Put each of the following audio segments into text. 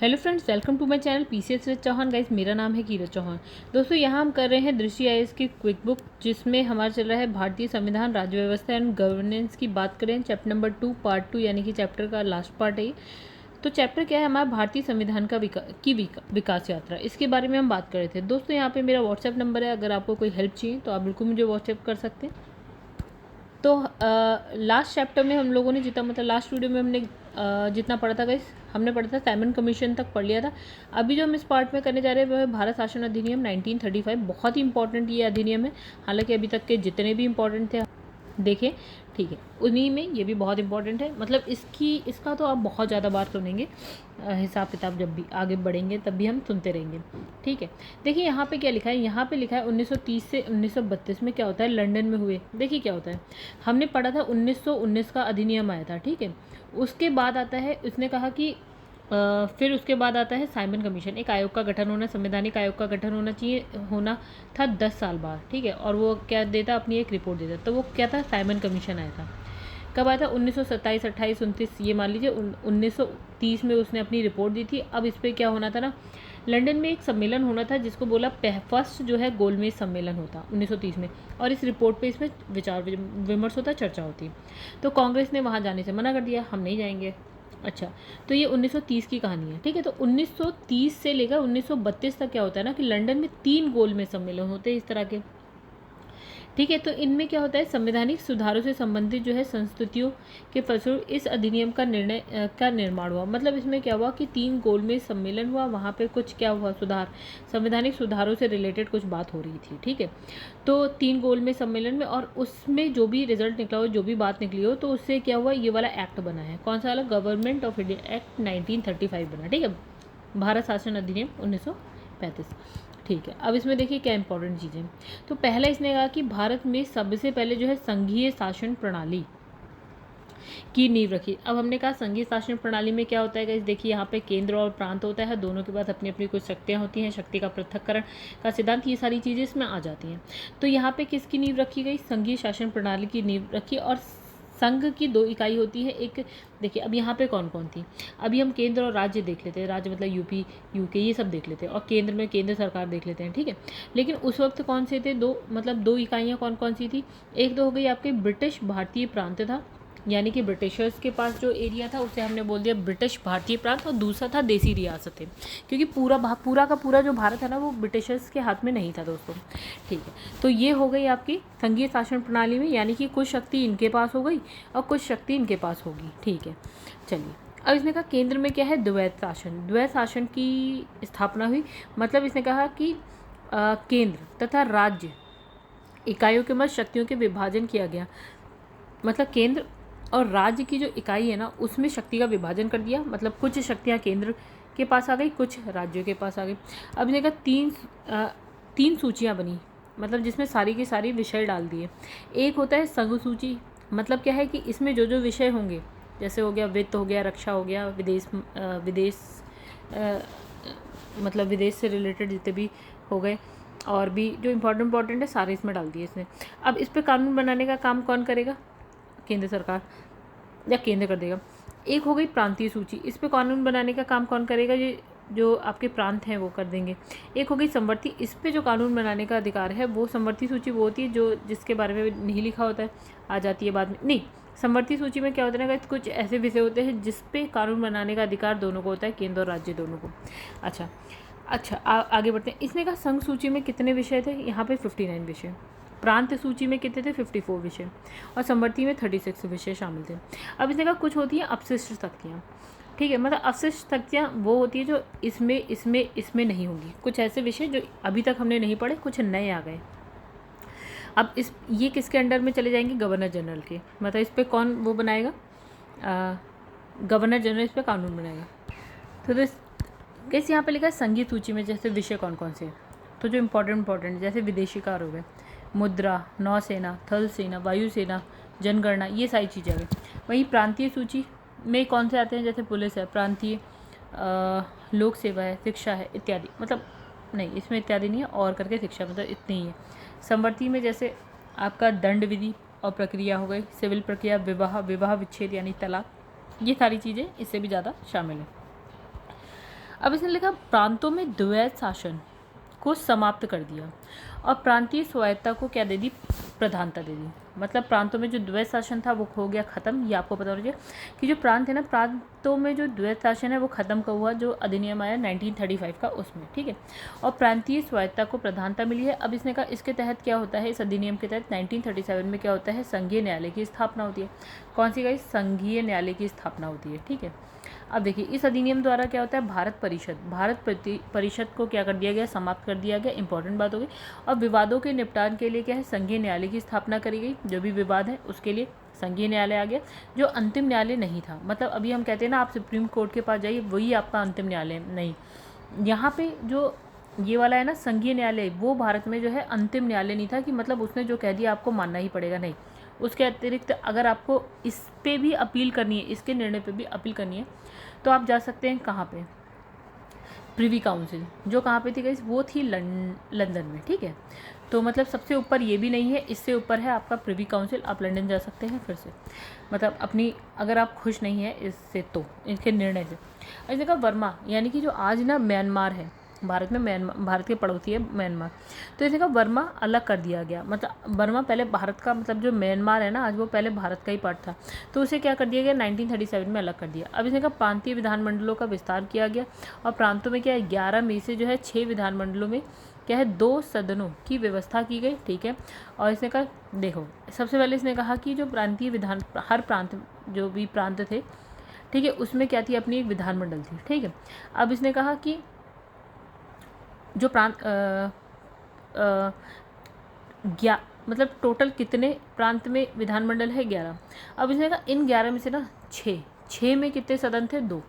Hello friends, welcome to my channel PCS with Chauhan. Guys, मेरा नाम है कीरत चौहान। दोस्तों, यहाँ हम कर रहे हैं दृष्टि आईएएस की क्विक बुक, जिसमें हमारा चल रहा है भारतीय संविधान, राज्य व्यवस्था एंड गवर्नेंस की बात करें। चैप्टर नंबर 2 पार्ट 2 यानी कि चैप्टर का लास्ट पार्ट है ये। तो चैप्टर क्या है हमारा? भारतीय संविधान का विकास यात्रा, इसके बारे में हम बात कर रहे थे। दोस्तों, यहाँ पर मेरा व्हाट्सएप नंबर है, अगर आपको कोई हेल्प चाहिए तो आप बिल्कुल मुझे व्हाट्सएप कर सकते हैं। तो लास्ट चैप्टर में हम लोगों ने जितना लास्ट वीडियो में हमने जितना पढ़ा था गाइस, हमने पढ़ा था साइमन कमीशन तक पढ़ लिया था। अभी जो हम इस पार्ट में करने जा रहे हैं वो है भारत शासन अधिनियम 1935। बहुत ही इंपॉर्टेंट ये अधिनियम है, हालांकि अभी तक के जितने भी इंपॉर्टेंट थे देखें, ठीक है, उन्हीं में ये भी बहुत इंपॉर्टेंट है। मतलब इसका तो आप बहुत ज़्यादा बार सुनेंगे, हिसाब किताब जब भी आगे बढ़ेंगे तब भी हम सुनते रहेंगे, ठीक है। देखिए यहाँ पे क्या लिखा है, यहाँ पे लिखा है 1930 से 1932 में क्या होता है, लंदन में हुए। देखिए क्या होता है, हमने पढ़ा था 1919 का अधिनियम आया था, ठीक है। उसके बाद आता है, उसने कहा कि फिर उसके बाद आता है साइमन कमीशन, एक आयोग का गठन होना, संवैधानिक आयोग का गठन होना था 10 साल बाद, ठीक है। और वो क्या देता, अपनी एक रिपोर्ट देता। तो वो क्या था, साइमन कमीशन आया था। कब आया था? 1927, 28, 29, ये मान लीजिए 1930 में उसने अपनी रिपोर्ट दी थी। अब इस पर क्या होना था ना, लंदन में एक सम्मेलन होना था जिसको बोला फर्स्ट जो है गोलमेज सम्मेलन होता 1930 में, और इस रिपोर्ट पे इसमें विचार विमर्श होता, चर्चा होती। तो कांग्रेस ने वहाँ जाने से मना कर दिया, हम नहीं जाएंगे। अच्छा, तो ये 1930 की कहानी है, ठीक है। तो 1930 से लेकर 1932 तक क्या होता है ना कि लंदन में 3 गोलमेज सम्मेलन होते हैं इस तरह के, ठीक है। तो इनमें क्या होता है, संवैधानिक सुधारों से संबंधित जो है संस्तुतियों के फलस्वरूप इस अधिनियम का निर्माण हुआ। मतलब इसमें क्या हुआ कि 3 गोलमेज सम्मेलन हुआ, वहाँ पे कुछ क्या हुआ, सुधार, संवैधानिक सुधारों से रिलेटेड कुछ बात हो रही थी, ठीक है। तो 3 गोलमेज सम्मेलन में, और उसमें जो भी रिजल्ट निकला हो, जो भी बात निकली हो, तो उससे क्या हुआ, ये वाला एक्ट बना है। कौन सा वाला? गवर्नमेंट ऑफ इंडिया एक्ट 1935 बना, ठीक है, भारत शासन अधिनियम 1935, ठीक है। अब इसमें देखिए क्या इंपॉर्टेंट चीज़ें। तो पहला इसने कहा कि भारत में सबसे पहले जो है संघीय शासन प्रणाली की नींव रखी। अब हमने कहा संघीय शासन प्रणाली में क्या होता है गाइस, देखिए यहाँ पे केंद्र और प्रांत होता है, दोनों के पास अपनी अपनी कुछ शक्तियाँ होती हैं, शक्ति का पृथक्करण का सिद्धांत, ये सारी चीज़ें इसमें आ जाती हैं। तो यहाँ पे किसकी नींव रखी गई? संघीय शासन प्रणाली की नींव रखी। और संघ की 2 इकाई होती है। एक देखिए, अब यहाँ पे कौन कौन थी, अभी हम केंद्र और राज्य देख लेते हैं। राज्य मतलब यूपी, यूके, ये सब देख लेते हैं, और केंद्र में केंद्र सरकार देख लेते हैं, ठीक है। लेकिन उस वक्त कौन से थे? 2 इकाइयाँ कौन कौन सी थी? एक तो हो गई आपके ब्रिटिश भारतीय प्रांत था, यानी कि ब्रिटिशर्स के पास जो एरिया था उसे हमने बोल दिया ब्रिटिश भारतीय प्रांत, और दूसरा था देसी रियासतें, क्योंकि पूरा का पूरा जो भारत है ना वो ब्रिटिशर्स के हाथ में नहीं था दोस्तों, ठीक है। तो ये हो गई आपकी संघीय शासन प्रणाली में, यानी कि कुछ शक्ति इनके पास हो गई और कुछ शक्ति इनके पास होगी, ठीक है। चलिए, अब इसने कहा केंद्र में क्या है, द्वैत शासन। द्वैत शासन की स्थापना हुई। मतलब इसने कहा कि केंद्र तथा राज्य इकाइयों के मध्य शक्तियों के विभाजन किया गया। मतलब केंद्र और राज्य की जो इकाई है ना उसमें शक्ति का विभाजन कर दिया। मतलब कुछ शक्तियाँ केंद्र के पास आ गई, कुछ राज्यों के पास आ गई। अब इसने कहा 3 सूचियाँ बनी, मतलब जिसमें सारी की सारी विषय डाल दिए। एक होता है संघ सूची। मतलब क्या है कि इसमें जो जो विषय होंगे, जैसे हो गया वित्त, हो गया रक्षा, हो गया मतलब विदेश से रिलेटेड जितने भी हो गए, और भी जो इम्पोर्टेंट है सारे इसमें डाल दिए इसने। अब इस पर कानून बनाने का काम कौन करेगा? केंद्र सरकार, या केंद्र कर देगा। एक हो गई प्रांतीय सूची, इस पे कानून बनाने का काम कौन करेगा? ये जो आपके प्रांत हैं वो कर देंगे। एक हो गई संवर्ती, इस पे जो कानून बनाने का अधिकार है वो संवर्ती सूची वो होती है जो जिसके बारे में नहीं लिखा होता है, आ जाती है बाद में। नहीं, संवर्ती सूची में क्या होता है ना, कुछ ऐसे विषय होते हैं जिस पे कानून बनाने का अधिकार दोनों को होता है, केंद्र और राज्य दोनों को। अच्छा, आगे बढ़ते हैं। इसने कहा संघ सूची में कितने विषय थे? यहाँ पे 59 विषय। प्रांत सूची में कितने थे? 54 विषय, और संवर्ती में 36 विषय शामिल थे। अब इसने कहा कुछ होती हैं अपशिष्ट शक्तियाँ, ठीक है। मतलब अपशिष्ट शक्तियाँ वो होती है जो इसमें नहीं होंगी। कुछ ऐसे विषय जो अभी तक हमने नहीं पढ़े, कुछ नए आ गए। अब ये किसके अंडर में चले जाएंगे? गवर्नर जनरल के। मतलब इस पर कौन वो बनाएगा? गवर्नर जनरल इस पर कानून बनाएगा। तो कैसे यहाँ पे लिखा है संघीय सूची में जैसे विषय कौन कौन से हैं, तो जो इम्पोर्टेंट जैसे विदेशी कार्य हो गए, मुद्रा, नौसेना, थल सेना, वायुसेना, जनगणना, ये सारी चीज़ें आ गई। वहीं प्रांतीय सूची में कौन से आते हैं? जैसे पुलिस है, प्रांतीय लोक सेवा है, शिक्षा है, इत्यादि। मतलब नहीं, इसमें इत्यादि नहीं है, और करके शिक्षा, मतलब इतनी ही है। संवर्ती में जैसे आपका दंड विधि और प्रक्रिया हो गई, सिविल प्रक्रिया, विवाह विच्छेद यानी तलाक, ये सारी चीज़ें इससे भी ज़्यादा शामिल हैं। अब इसने लिखा प्रांतों में द्वैत शासन को समाप्त कर दिया और प्रांतीय स्वायत्ता को क्या दे दी, प्रधानता दे दी। मतलब प्रांतों में जो द्वैत शासन था वो हो गया खत्म। ये आपको पता होना चाहिए कि जो प्रांत है ना, प्रांतों में जो द्वैत शासन है वो खत्म का हुआ, जो अधिनियम आया 1935 का उसमें, ठीक है। और प्रांतीय स्वायत्ता को प्रधानता मिली है। अब इसने कहा इसके तहत क्या होता है, इस अधिनियम के तहत 1937 में क्या होता है, संघीय न्यायालय की स्थापना होती है। कौन सी गाइस, संघीय न्यायालय की स्थापना होती है, ठीक है। अब देखिए इस अधिनियम द्वारा क्या होता है, भारत परिषद को क्या कर दिया गया, समाप्त कर दिया गया। इंपॉर्टेंट बात हो गई। और विवादों के निपटान के लिए क्या है, संघीय न्यायालय की स्थापना करी गई। जो भी विवाद है उसके लिए संघीय न्यायालय आ गया, जो अंतिम न्यायालय नहीं था। मतलब अभी हम कहते हैं ना, आप सुप्रीम कोर्ट के पास जाइए, वही आपका अंतिम न्यायालय नहीं। यहाँ पे जो ये वाला है ना संघीय न्यायालय, वो भारत में जो है अंतिम न्यायालय नहीं था कि मतलब उसने जो कह दिया आपको मानना ही पड़ेगा, नहीं। उसके अतिरिक्त अगर आपको इस पे भी अपील करनी है, इसके निर्णय पे भी अपील करनी है, तो आप जा सकते हैं कहाँ पे, प्रिवी काउंसिल, जो कहाँ पे थी गाइस, वो थी लंदन में, ठीक है। तो मतलब सबसे ऊपर ये भी नहीं है, इससे ऊपर है आपका प्रिवी काउंसिल। आप लंदन जा सकते हैं फिर से, मतलब अपनी, अगर आप खुश नहीं है इससे तो इनके निर्णय से। इसने कहा वर्मा, यानी कि जो आज ना म्यांमार है भारत में, म्यांमार भारत के पड़ोसी है म्यांमार, तो इसने कहा वर्मा अलग कर दिया गया। मतलब वर्मा पहले भारत का, मतलब जो म्यांमार है ना आज, वो पहले भारत का ही पार्ट था, तो उसे क्या कर दिया गया, 1937 में अलग कर दिया। अब इसने कहा प्रांतीय विधानमंडलों का विस्तार किया गया और प्रांतों में क्या है, 11 में से जो है 6 विधानमंडलों में क्या है, 2 सदनों की व्यवस्था की गई, ठीक है। और इसने कहा देखो, सबसे पहले इसने कहा कि जो प्रांतीय विधान, हर प्रांत, जो भी प्रांत थे, ठीक है, उसमें क्या थी, अपनी एक विधानमंडल थी, ठीक है। अब इसने कहा कि जो प्रांत मतलब टोटल कितने प्रांत में विधानमंडल है, 11। अब इसने कहा इन 11 में से ना 6 में कितने सदन थे, 2।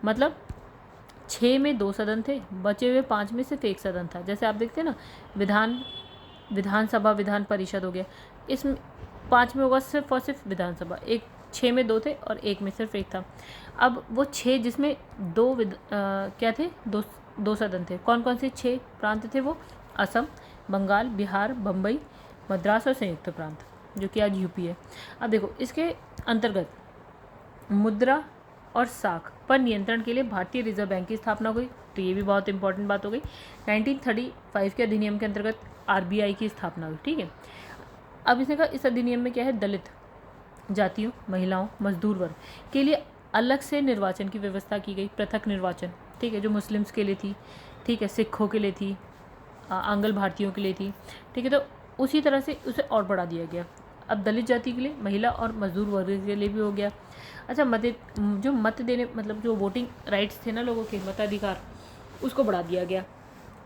मतलब 6 में 2 सदन थे, बचे हुए 5 में सिर्फ 1 सदन था। जैसे आप देखते हैं ना, विधानसभा, विधान परिषद हो गया, इसमें 5 में होगा सिर्फ और सिर्फ विधानसभा। 6 में 2 थे और 1 में सिर्फ 1 था। अब वो 6 जिसमें 2 क्या थे, 2 सदन थे, कौन कौन से 6 प्रांत थे वो, असम, बंगाल, बिहार, बम्बई, मद्रास और संयुक्त प्रांत, जो कि आज यूपी है। अब देखो इसके अंतर्गत मुद्रा और साख पर नियंत्रण के लिए भारतीय रिजर्व बैंक की स्थापना हुई। तो ये भी बहुत इंपॉर्टेंट बात हो गई। 1935 के अधिनियम के अंतर्गत आरबीआई की स्थापना हुई, ठीक है। अब इसने कहा इस अधिनियम में क्या है, दलित जातियों, महिलाओं, मजदूर वर्ग के लिए अलग से निर्वाचन की व्यवस्था की गई, पृथक निर्वाचन, ठीक है, जो मुस्लिम्स के लिए थी, ठीक है, सिखों के लिए थी, आंग्ल भारतीयों के लिए थी, ठीक है। तो उसी तरह से उसे और बढ़ा दिया गया। अब दलित जाति के लिए, महिला और मजदूर वर्ग के लिए भी हो गया। अच्छा, जो मत देने, मतलब जो वोटिंग राइट्स थे ना लोगों के, मताधिकार, उसको बढ़ा दिया गया।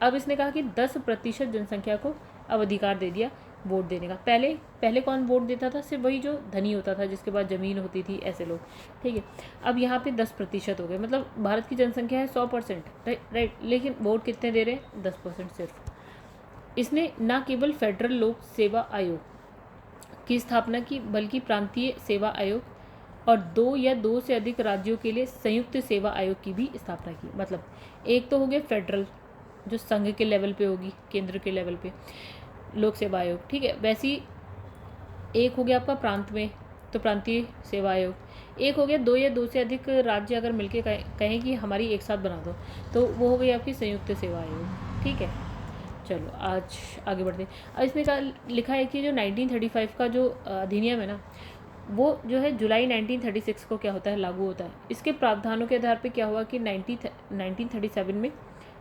अब इसने कहा कि 10% जनसंख्या को अब अधिकार दे दिया वोट देने का। पहले कौन वोट देता था, सिर्फ वही जो धनी होता था, जिसके पास ज़मीन होती थी, ऐसे लोग, ठीक है। अब यहाँ पे 10% हो गए, मतलब भारत की जनसंख्या है 100%, राइट, लेकिन वोट कितने दे रहे हैं, 10% सिर्फ। इसने न केवल फेडरल लोक सेवा आयोग की स्थापना की, बल्कि प्रांतीय सेवा आयोग और 2 या 2 से अधिक राज्यों के लिए संयुक्त सेवा आयोग की भी स्थापना की। मतलब एक तो हो गया फेडरल, जो संघ के लेवल पे होगी, केंद्र के लेवल पे लोक सेवा आयोग, ठीक है। वैसी एक हो गया आपका प्रांत में, तो प्रांतीय सेवा आयोग। एक हो गया 2 या 2 से अधिक राज्य अगर मिलके कहें कि हमारी एक साथ बना दो, तो वो हो गई आपकी संयुक्त सेवा आयोग, ठीक है। चलो आज आगे बढ़ते हैं। अब इसमें लिखा है कि जो 1935 का जो अधिनियम है ना, वो जो है जुलाई 1936 को क्या होता है, लागू होता है। इसके प्रावधानों के आधार पे क्या हुआ कि 1937 में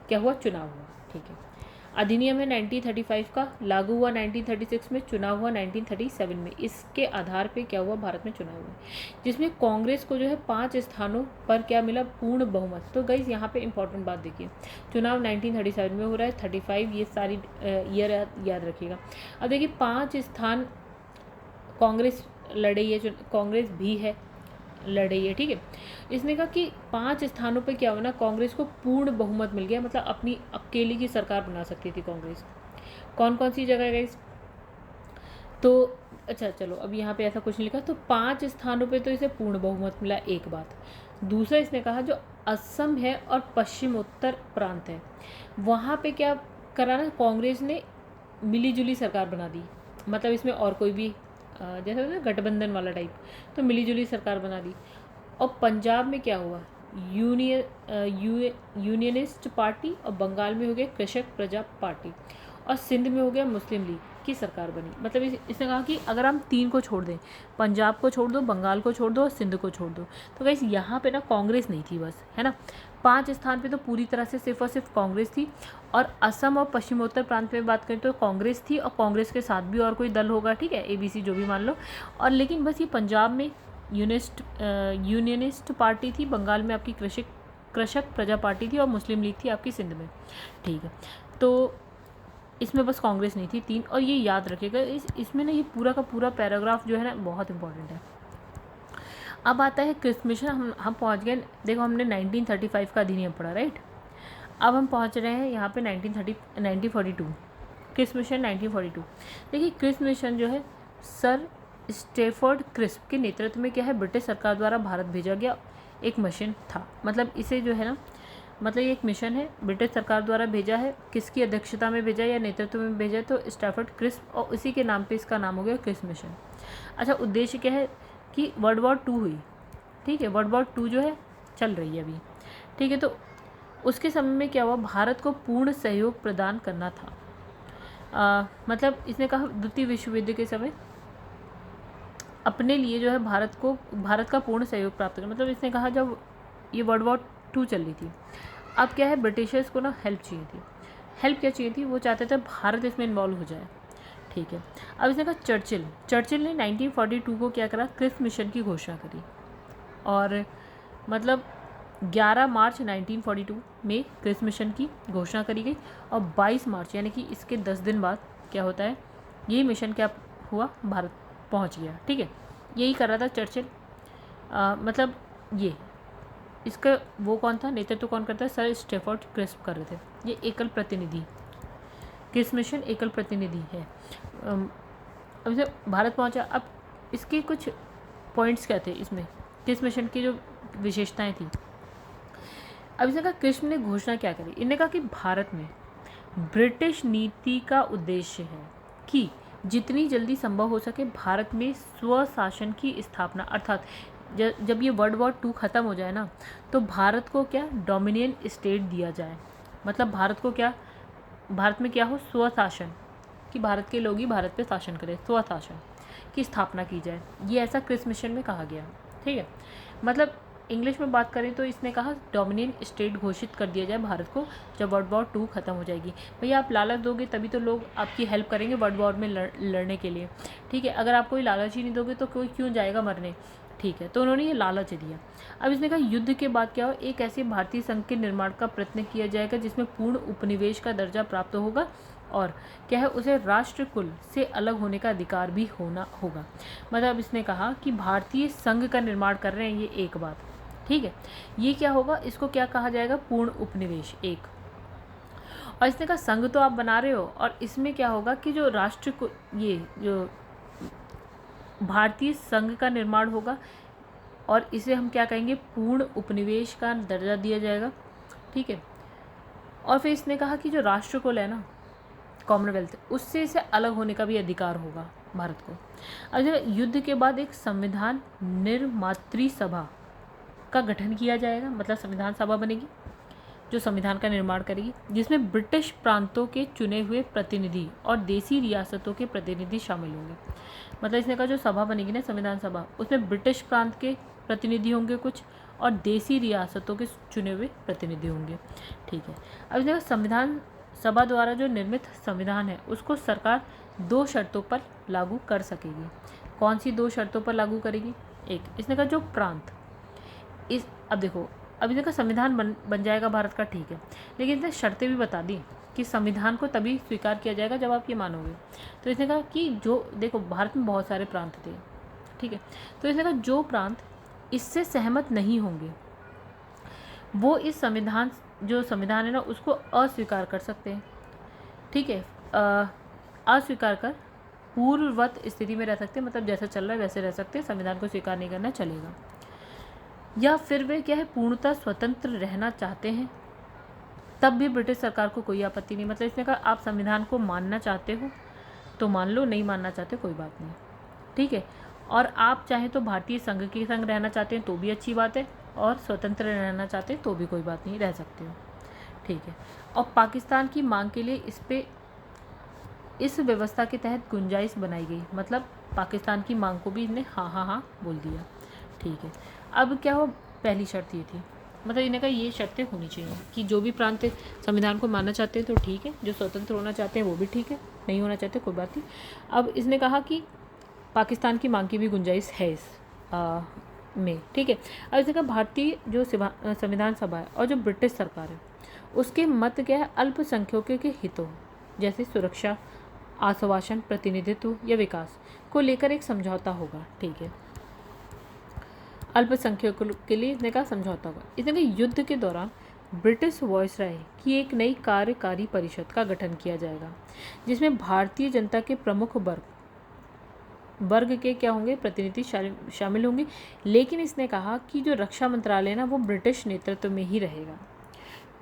क्या हुआ, चुनाव हुआ, ठीक है। अधिनियम है 1935 का, लागू हुआ 1936 में, चुनाव हुआ 1937 में। इसके आधार पे क्या हुआ, भारत में चुनाव हुआ, जिसमें कांग्रेस को जो है 5 स्थानों पर क्या मिला, पूर्ण बहुमत। तो गाइस यहाँ पे इंपॉर्टेंट बात देखिए, चुनाव 1937 में हो रहा है, 35 ये सारी ईयर याद रखिएगा। अब देखिए 5 स्थान कांग्रेस लड़ रही है, कांग्रेस भी है, लड़ रही है, ठीक है। इसने कहा कि 5 स्थानों पे क्या हुआ ना, कांग्रेस को पूर्ण बहुमत मिल गया, मतलब अपनी अकेली की सरकार बना सकती थी कांग्रेस। कौन कौन सी जगह है, तो अच्छा चलो, अब यहाँ पे ऐसा कुछ नहीं लिखा, तो 5 स्थानों पे तो इसे पूर्ण बहुमत मिला, एक बात। दूसरा इसने कहा जो असम है और पश्चिमोत्तर प्रांत है, वहाँ पे क्या करा ना, कांग्रेस ने मिलीजुली सरकार बना दी। मतलब इसमें और कोई भी जैसे ना गठबंधन वाला टाइप, तो मिलीजुली सरकार बना दी। और पंजाब में क्या हुआ, यूनियनिस्ट पार्टी, और बंगाल में हो गया कृषक प्रजा पार्टी, और सिंध में हो गया मुस्लिम लीग की सरकार बनी। मतलब इसने कहा कि अगर हम 3 को छोड़ दें, पंजाब को छोड़ दो, बंगाल को छोड़ दो और सिंध को छोड़ दो, तो गाइस यहाँ पे ना कांग्रेस नहीं थी बस, है ना। 5 स्थान पे तो पूरी तरह से सिर्फ और सिर्फ कांग्रेस थी। और असम और पश्चिमोत्तर प्रांत में बात करें तो कांग्रेस थी, और कांग्रेस के साथ भी और कोई दल होगा, ठीक है, ABC जो भी मान लो। और लेकिन बस ये पंजाब में यूनियनिस्ट पार्टी थी, बंगाल में आपकी कृषक प्रजा पार्टी थी, और मुस्लिम लीग थी आपकी सिंध में, ठीक है। तो इसमें बस कांग्रेस नहीं थी 3। और ये याद रखिएगा, इसमें ना ये पूरा का पूरा पैराग्राफ जो है ना बहुत इंपॉर्टेंट है। अब आता है क्रिप्स मिशन। हम पहुंच गए, देखो हमने 1935 का अधिनियम पढ़ा, राइट। अब हम पहुंच रहे हैं यहाँ पे 1942 क्रिप्स मिशन 1942। देखिए क्रिप्स मिशन जो है सर स्टेफर्ड क्रिस्प के नेतृत्व में क्या है ब्रिटिश सरकार द्वारा भारत भेजा गया एक मिशन था। मतलब इसे जो है ना, मतलब ये एक मिशन है, ब्रिटिश सरकार द्वारा भेजा है। किसकी अध्यक्षता में भेजा या नेतृत्व में भेजा है, तो स्टैफर्ड क्रिस्प, और उसी के नाम पे इसका नाम हो गया क्रिप्स मिशन। अच्छा, उद्देश्य क्या है कि वर्ल्ड वॉर 2 हुई, ठीक है, वर्ल्ड वॉर 2 जो है चल रही है अभी, ठीक है। तो उसके समय में क्या हुआ, भारत को पूर्ण सहयोग प्रदान करना था। मतलब इसने कहा द्वितीय विश्व युद्ध के समय अपने लिए जो है भारत का पूर्ण सहयोग प्राप्त करना। मतलब इसने कहा जब ये वर्ल्ड वॉर 2 चल रही थी, अब क्या है ब्रिटिशर्स को ना हेल्प चाहिए थी। हेल्प क्या चाहिए थी, वो चाहते थे भारत इसमें इन्वॉल्व हो जाए, ठीक है। अब इसने कहा चर्चिल ने 1942 को क्या करा, क्रिप्स मिशन की घोषणा करी। और मतलब 11 मार्च 1942 में क्रिप्स मिशन की घोषणा करी गई, और 22 मार्च यानी कि इसके 10 दिन बाद क्या होता है, ये मिशन क्या हुआ, भारत पहुंच गया, ठीक है। यही कर रहा था चर्चिल। मतलब ये इसका वो कौन था, नेतृत्व कौन करता है, सर स्टेफर्ड क्रिस्प कर रहे थे। ये एकल प्रतिनिधि, क्रिप्स मिशन एकल प्रतिनिधि है। अब इसे भारत पहुंचा। अब इसके कुछ पॉइंट्स क्या थे इसमें, क्रिप्स मिशन की जो विशेषताएं थी। अब इसने कहा क्रिस्प ने घोषणा क्या करी, इन्होंने कहा कि भारत में ब्रिटिश नीति का उद्देश्य है कि जितनी जल्दी संभव हो सके भारत में स्वशासन की स्थापना, अर्थात जब ये वर्ल्ड वॉर 2 ख़त्म हो जाए ना, तो भारत को क्या डोमिनियन स्टेट दिया जाए। मतलब भारत को क्या, भारत में क्या हो, स्वशासन, कि भारत के लोग ही भारत पे शासन करें, स्वशासन की स्थापना की जाए। ये ऐसा क्रिप्स मिशन में कहा गया, ठीक है। मतलब इंग्लिश में बात करें तो इसने कहा डोमिनियन स्टेट घोषित कर दिया जाए भारत को जब वर्ल्ड वॉर 2 ख़त्म हो जाएगी। भैया आप लालच दोगे तभी तो लोग आपकी हेल्प करेंगे वर्ल्ड वॉर में लड़ने के लिए, ठीक है। अगर आप कोई लालच ही नहीं दोगे तो कोई क्यों जाएगा मरने, ठीक है। तो उन्होंने ये लालच दिया। अब इसने कहा युद्ध के बाद क्या हो, एक ऐसे भारतीय संघ के निर्माण का प्रयत्न किया जाएगा जिसमें पूर्ण उपनिवेश का दर्जा प्राप्त होगा, और क्या है उसे राष्ट्र कुल से अलग होने का अधिकार भी होना होगा। मतलब इसने कहा कि भारतीय संघ का निर्माण कर रहे हैं, ये एक बात, ठीक है। ये क्या होगा, इसको क्या कहा जाएगा, पूर्ण उपनिवेश एक। और इसने कहा संघ तो आप बना रहे हो, और इसमें क्या होगा कि जो राष्ट्र को, ये जो भारतीय संघ का निर्माण होगा, और इसे हम क्या कहेंगे, पूर्ण उपनिवेश का दर्जा दिया जाएगा, ठीक है। और फिर इसने कहा कि जो राष्ट्र कुल है ना, कॉमनवेल्थ, उससे इसे अलग होने का भी अधिकार होगा भारत को। अब युद्ध के बाद एक संविधान निर्मात्री सभा का गठन किया जाएगा, मतलब संविधान सभा बनेगी जो संविधान का निर्माण करेगी, जिसमें ब्रिटिश प्रांतों के चुने हुए प्रतिनिधि और देसी रियासतों के प्रतिनिधि शामिल होंगे। मतलब इसने कहा जो सभा बनेगी ना, संविधान सभा, उसमें ब्रिटिश प्रांत के प्रतिनिधि होंगे कुछ, और देसी रियासतों के चुने हुए प्रतिनिधि होंगे, ठीक है। अब इसने कहा संविधान सभा द्वारा जो निर्मित संविधान है उसको सरकार 2 शर्तों पर लागू कर सकेगी। कौन सी 2 शर्तों पर लागू करेगी, एक इसने कहा जो प्रांत इस, अब देखो अभी देखो संविधान बन जाएगा भारत का, ठीक है, लेकिन इसने शर्तें भी बता दी कि संविधान को तभी स्वीकार किया जाएगा जब आप ये मानोगे। तो इसने कहा कि जो देखो भारत में बहुत सारे प्रांत थे, ठीक है, तो इसने कहा जो प्रांत इससे सहमत नहीं होंगे वो इस संविधान, जो संविधान है ना, उसको अस्वीकार कर सकते हैं, ठीक है। अस्वीकार कर पूर्ववत स्थिति में रह सकते हैं, मतलब जैसा चल रहा है वैसे रह सकते हैं, संविधान को स्वीकार नहीं करना चलेगा। या फिर वे क्या है पूर्णतः स्वतंत्र रहना चाहते हैं, तब भी ब्रिटिश सरकार को कोई आपत्ति नहीं। मतलब इसने कहा आप संविधान को मानना चाहते हो तो मान लो, नहीं मानना चाहते कोई बात नहीं, ठीक है। और आप चाहें तो भारतीय संघ के संग रहना चाहते हैं तो भी अच्छी बात है, और स्वतंत्र रहना चाहते तो भी कोई बात नहीं, रह सकते हो, ठीक है। और पाकिस्तान की मांग के लिए इस व्यवस्था के तहत गुंजाइश बनाई गई, मतलब पाकिस्तान की मांग को भी इन्हें हाँ हाँ हाँ बोल दिया, ठीक है। अब क्या हो, पहली शर्त ये थी, मतलब इन्हें कहा ये शर्तें होनी चाहिए कि जो भी प्रांत संविधान को मानना चाहते हैं तो ठीक है, जो स्वतंत्र होना चाहते हैं वो भी ठीक है, नहीं होना चाहते कोई बात नहीं। अब इसने कहा कि पाकिस्तान की मांग की भी गुंजाइश है इस में, ठीक है। अब इसने कहा भारतीय जो संविधान सभा है और जो ब्रिटिश सरकार है उसके मत क्या है, अल्पसंख्यकों के हितों जैसे सुरक्षा, आश्वासन, प्रतिनिधित्व या विकास को लेकर एक समझौता होगा, ठीक है। अल्पसंख्यकों के लिए इसने कहा समझौता होगा। इसने कहा युद्ध के दौरान ब्रिटिश वायसराय की एक नई कार्यकारी परिषद का गठन किया जाएगा जिसमें भारतीय जनता के प्रमुख वर्ग के क्या होंगे, प्रतिनिधि शामिल होंगे, लेकिन इसने कहा कि जो रक्षा मंत्रालय ना वो ब्रिटिश नेतृत्व में ही रहेगा,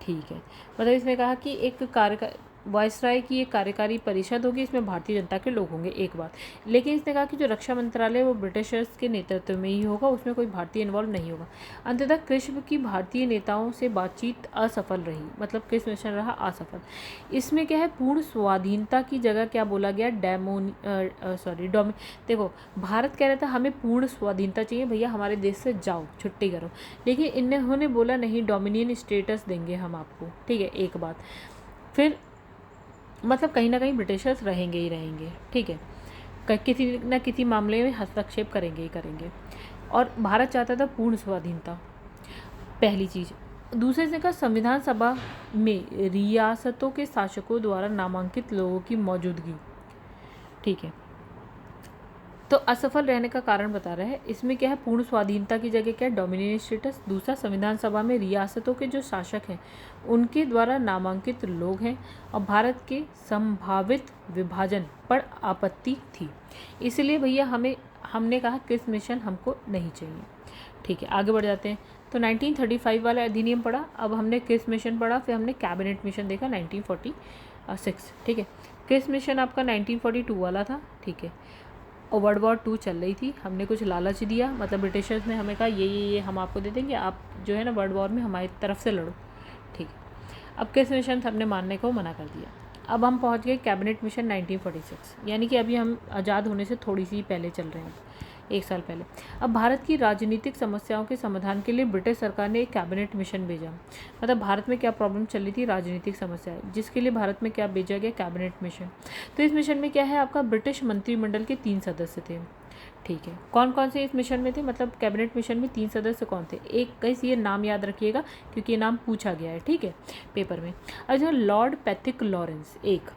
ठीक है। मतलब इसने कहा कि एक वायसराय की एक कार्यकारी परिषद होगी, इसमें भारतीय जनता के लोग होंगे, एक बात। लेकिन इसने कहा कि जो रक्षा मंत्रालय वो ब्रिटिशर्स के नेतृत्व में ही होगा, उसमें कोई भारतीय इन्वॉल्व नहीं होगा। अंततः कृष्ण की भारतीय नेताओं से बातचीत असफल रही, मतलब कृष्ण मिशन रहा असफल। इसमें क्या है, पूर्ण स्वाधीनता की जगह क्या बोला गया, देखो भारत कह रहा था हमें पूर्ण स्वाधीनता चाहिए भैया, हमारे देश से जाओ, छुट्टी करो, लेकिन इन्होंने बोला नहीं, डोमिनियन स्टेटस देंगे हम आपको, ठीक है, एक बात। फिर मतलब कहीं ना कहीं ब्रिटिशर्स रहेंगे ही रहेंगे, ठीक है, किसी न किसी मामले में हस्तक्षेप करेंगे ही करेंगे। और भारत चाहता था पूर्ण स्वाधीनता, पहली चीज़। दूसरे से कहा संविधान सभा में रियासतों के शासकों द्वारा नामांकित लोगों की मौजूदगी, ठीक है, तो असफल रहने का कारण बता रहा है। इसमें क्या है, पूर्ण स्वाधीनता की जगह क्या है, डोमिनियन स्टेटस। दूसरा, संविधान सभा में रियासतों के जो शासक हैं उनके द्वारा नामांकित लोग हैं और भारत के संभावित विभाजन पर आपत्ति थी, इसलिए भैया हमने कहा किस मिशन हमको नहीं चाहिए, ठीक है। आगे बढ़ जाते हैं। तो 1935 वाला अधिनियम पढ़ा, अब हमने किस मिशन पढ़ा, फिर हमने कैबिनेट मिशन देखा 1946, ठीक है। किस मिशन आपका 1942 वाला था, ठीक है, और वर्ल्ड वॉर 2 चल रही थी, हमने कुछ लालच दिया, मतलब ब्रिटिशर्स ने हमें कहा ये हम आपको दे देंगे, आप जो है ना वर्ल्ड वॉर में हमारी तरफ से लड़ो, ठीक है। अब किस मिशन हमने मानने को मना कर दिया। अब हम पहुंच गए कैबिनेट मिशन 1946, यानी कि अभी हम आज़ाद होने से थोड़ी सी पहले चल रहे हैं, 1 साल पहले। अब भारत की राजनीतिक समस्याओं के समाधान के लिए ब्रिटिश सरकार ने एक कैबिनेट मिशन भेजा, मतलब भारत में क्या प्रॉब्लम चल रही थी, राजनीतिक समस्याएं, जिसके लिए भारत में क्या भेजा गया, कैबिनेट मिशन। तो इस मिशन में क्या है, आपका ब्रिटिश मंत्रिमंडल के 3 सदस्य थे, ठीक है। कौन कौन से इस मिशन में थे, मतलब कैबिनेट मिशन में 3 सदस्य कौन थे, एक कैसे, ये नाम याद रखिएगा क्योंकि ये नाम पूछा गया है, ठीक है, पेपर में। और जो लॉर्ड पैथिक लॉरेंस, एक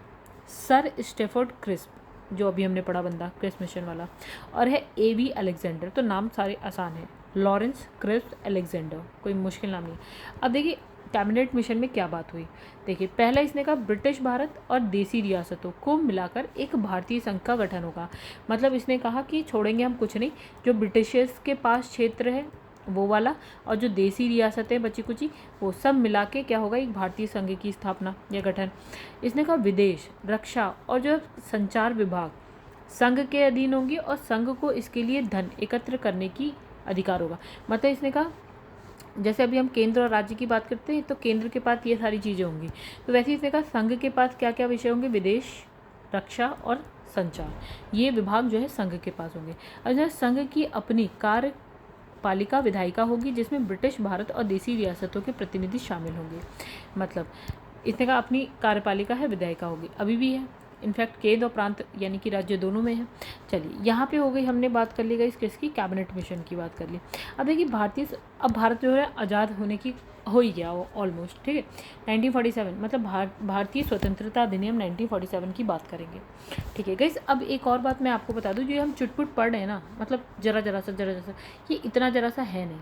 सर स्टेफोर्ड क्रिस्प जो अभी हमने पढ़ा बंदा क्रिस्प मिशन वाला, और है A.V. अलेक्जेंडर, तो नाम सारे आसान है, लॉरेंस, क्रिस्प, अलेक्जेंडर, कोई मुश्किल नाम नहीं। अब देखिए कैबिनेट मिशन में क्या बात हुई, देखिए पहला इसने कहा ब्रिटिश भारत और देसी रियासतों को मिलाकर एक भारतीय संघ का गठन होगा, मतलब इसने कहा कि छोड़ेंगे हम कुछ नहीं, जो ब्रिटिशर्स के पास क्षेत्र है वो वाला और जो देसी रियासतें बची कुची वो सब मिला के क्या होगा, एक भारतीय संघ की स्थापना या गठन। इसने कहा विदेश, रक्षा और जो संचार विभाग संघ के अधीन होंगे और संघ को इसके लिए धन एकत्र करने की अधिकार होगा, मतलब इसने कहा जैसे अभी हम केंद्र और राज्य की बात करते हैं तो केंद्र के पास ये सारी चीज़ें होंगी, तो वैसे इसने कहा संघ के पास क्या क्या विषय होंगे, विदेश, रक्षा और संचार, ये विभाग जो है संघ के पास होंगे। और जो संघ की अपनी कार्यपालिका विधायिका होगी जिसमें ब्रिटिश भारत और देसी रियासतों के प्रतिनिधि शामिल होंगे, मतलब इसने कहा अपनी कार्यपालिका है, विधायिका होगी, अभी भी है, इनफैक्ट केंद्र और प्रांत यानी कि राज्य दोनों में है। चलिए यहाँ पे हो गई, हमने बात कर ली गई किसकी, कैबिनेट मिशन की बात कर ली। अब देखिए अब भारत जो है आज़ाद होने की हो ही गया वो ऑलमोस्ट, ठीक है। 1947 मतलब भारतीय स्वतंत्रता अधिनियम 1947 की बात करेंगे, ठीक है गाइस। अब एक और बात मैं आपको बता दूं, जो हम चुटपुट पढ़ रहे हैं ना, मतलब जरा सा ये इतना जरा सा है नहीं।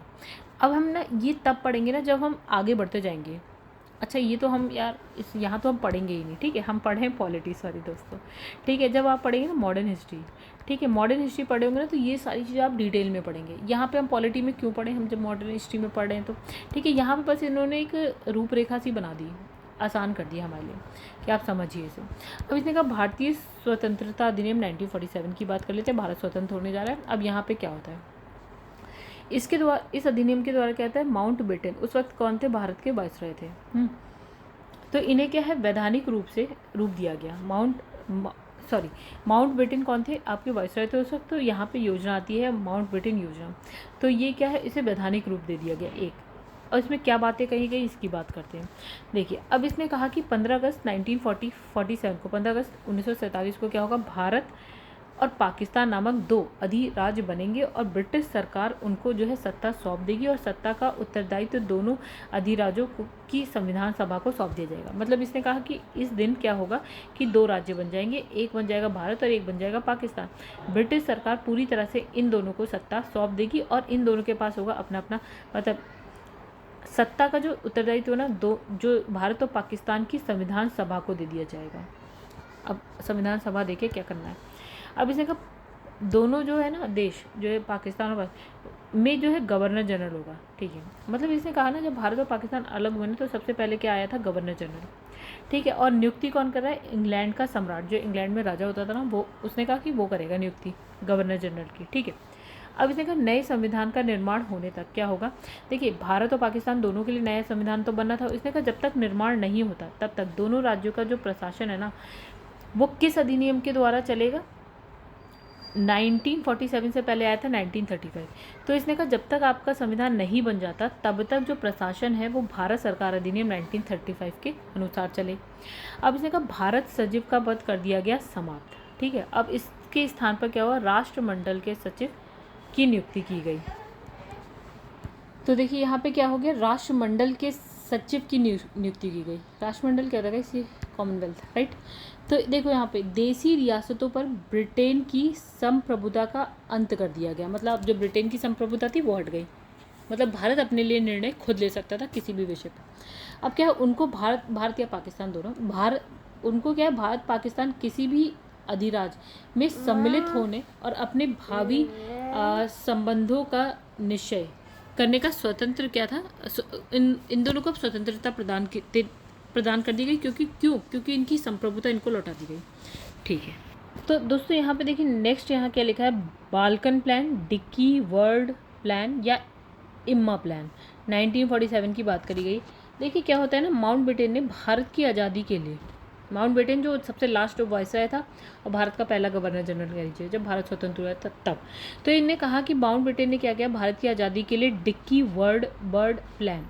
अब हम ना ये तब पढ़ेंगे ना जब हम आगे बढ़ते जाएंगे। अच्छा ये तो हम यार यहाँ तो हम पढ़ेंगे ही नहीं, ठीक है, हम पढ़ें पॉलिटी, सॉरी दोस्तों, ठीक है। जब आप पढ़ेंगे ना मॉडर्न हिस्ट्री, ठीक है, मॉडर्न हिस्ट्री पढ़े होंगे ना तो ये सारी चीज़ें आप डिटेल में पढ़ेंगे। यहाँ पे हम पॉलिटी में क्यों पढ़ें, हम जब मॉडर्न हिस्ट्री में पढ़ रहे हैं तो ठीक है। यहाँ पे बस इन्होंने एक रूपरेखा सी बना दी, आसान कर दिया हमारे लिए कि आप समझिए इसे। अब इसने कहा भारतीय स्वतंत्रता अधिनियम 1947 की बात कर लेते हैं, भारत स्वतंत्र होने जा रहा है। अब यहाँ पर क्या होता है, इसके द्वारा, इस अधिनियम के द्वारा क्या होता है, माउंट बेटन उस वक्त कौन थे, भारत के वायसराय थे। तो इन्हें क्या है, वैधानिक रूप से रूप दिया गया। माउंट बेटन कौन थे, आपके वायसराय थे उस वक्त। तो यहाँ पे योजना आती है माउंट बेटन योजना, तो ये क्या है, इसे वैधानिक रूप दे दिया गया एक। और इसमें क्या बातें कही गई इसकी बात करते हैं। देखिए, अब इसने कहा कि 15 अगस्त 1947 को, 15 अगस्त 1947 को क्या होगा, भारत और पाकिस्तान नामक दो अधिराज्य बनेंगे और ब्रिटिश सरकार उनको जो है सत्ता सौंप देगी और सत्ता का उत्तरदायित्व दोनों अधिराज्यों की संविधान सभा को सौंप दिया जाएगा। मतलब इसने कहा कि इस दिन क्या होगा कि दो राज्य बन जाएंगे, एक बन जाएगा भारत और एक बन जाएगा पाकिस्तान। ब्रिटिश सरकार पूरी तरह से इन दोनों को सत्ता सौंप देगी और इन दोनों के पास होगा अपना अपना, मतलब सत्ता का जो उत्तरदायित्व ना दो, जो भारत और पाकिस्तान की संविधान सभा को दे दिया जाएगा। अब संविधान सभा देखे क्या करना है। अब इसने कहा दोनों जो है ना देश, जो है पाकिस्तान और में जो है गवर्नर जनरल होगा, ठीक है। मतलब इसने कहा ना, जब भारत और पाकिस्तान अलग बने तो सबसे पहले क्या आया था, गवर्नर जनरल, ठीक है। और नियुक्ति कौन कर रहा है, इंग्लैंड का सम्राट, जो इंग्लैंड में राजा होता था ना, वो, उसने कहा कि वो करेगा नियुक्ति गवर्नर जनरल की, ठीक है। अब इसने कहा नए संविधान का निर्माण होने तक क्या होगा। देखिए, भारत और पाकिस्तान दोनों के लिए नया संविधान तो बनना था। इसने कहा जब तक निर्माण नहीं होता तब तक दोनों राज्यों का जो प्रशासन है ना, वो किस अधिनियम के द्वारा चलेगा। 1947 से पहले आया था 1935। तो इसने कहा जब तक आपका संविधान नहीं बन जाता तब तक जो प्रशासन है वो भारत सरकार अधिनियम 1935 के अनुसार चले। अब इसने कहा भारत सचिव का पद कर दिया गया समाप्त, ठीक है। अब इसके स्थान पर क्या हुआ, राष्ट्रमंडल के सचिव की नियुक्ति की गई। तो देखिए यहाँ पे क्या हो गया, राष्ट्रमंडल के सचिव की नियुक्ति की गई। राष्ट्रमंडल क्या होता है, इसी कॉमनवेल्थ, राइट। तो देखो यहाँ पे देसी रियासतों पर ब्रिटेन की संप्रभुता का अंत कर दिया गया। मतलब जो ब्रिटेन की संप्रभुता थी वो हट गई। मतलब भारत अपने लिए निर्णय खुद ले सकता था किसी भी विषय पर। अब क्या है, उनको भारत या पाकिस्तान दोनों, उनको क्या है, भारत पाकिस्तान किसी भी अधिराज्य में सम्मिलित होने और अपने भावी संबंधों का निश्चय करने का स्वतंत्र क्या था, इन दोनों को स्वतंत्रता प्रदान कर दी गई। क्योंकि इनकी संप्रभुता इनको लौटा दी गई, ठीक है। तो दोस्तों यहाँ पे देखिए नेक्स्ट यहाँ क्या लिखा है, बाल्कन प्लान, डिक्की वर्ल्ड प्लान या इम्मा प्लान, 1947 की बात करी गई। देखिए क्या होता है ना, माउंट बेटन ने भारत की आज़ादी के लिए, माउंट बेटन जो सबसे लास्ट वायसराय था और भारत का पहला गवर्नर जनरल कह लीजिए जब भारत स्वतंत्र हुआ था तब। तो इन्हें कहा कि माउंट बेटन ने क्या किया, भारत की आज़ादी के लिए डिक्की वर्ल्ड प्लान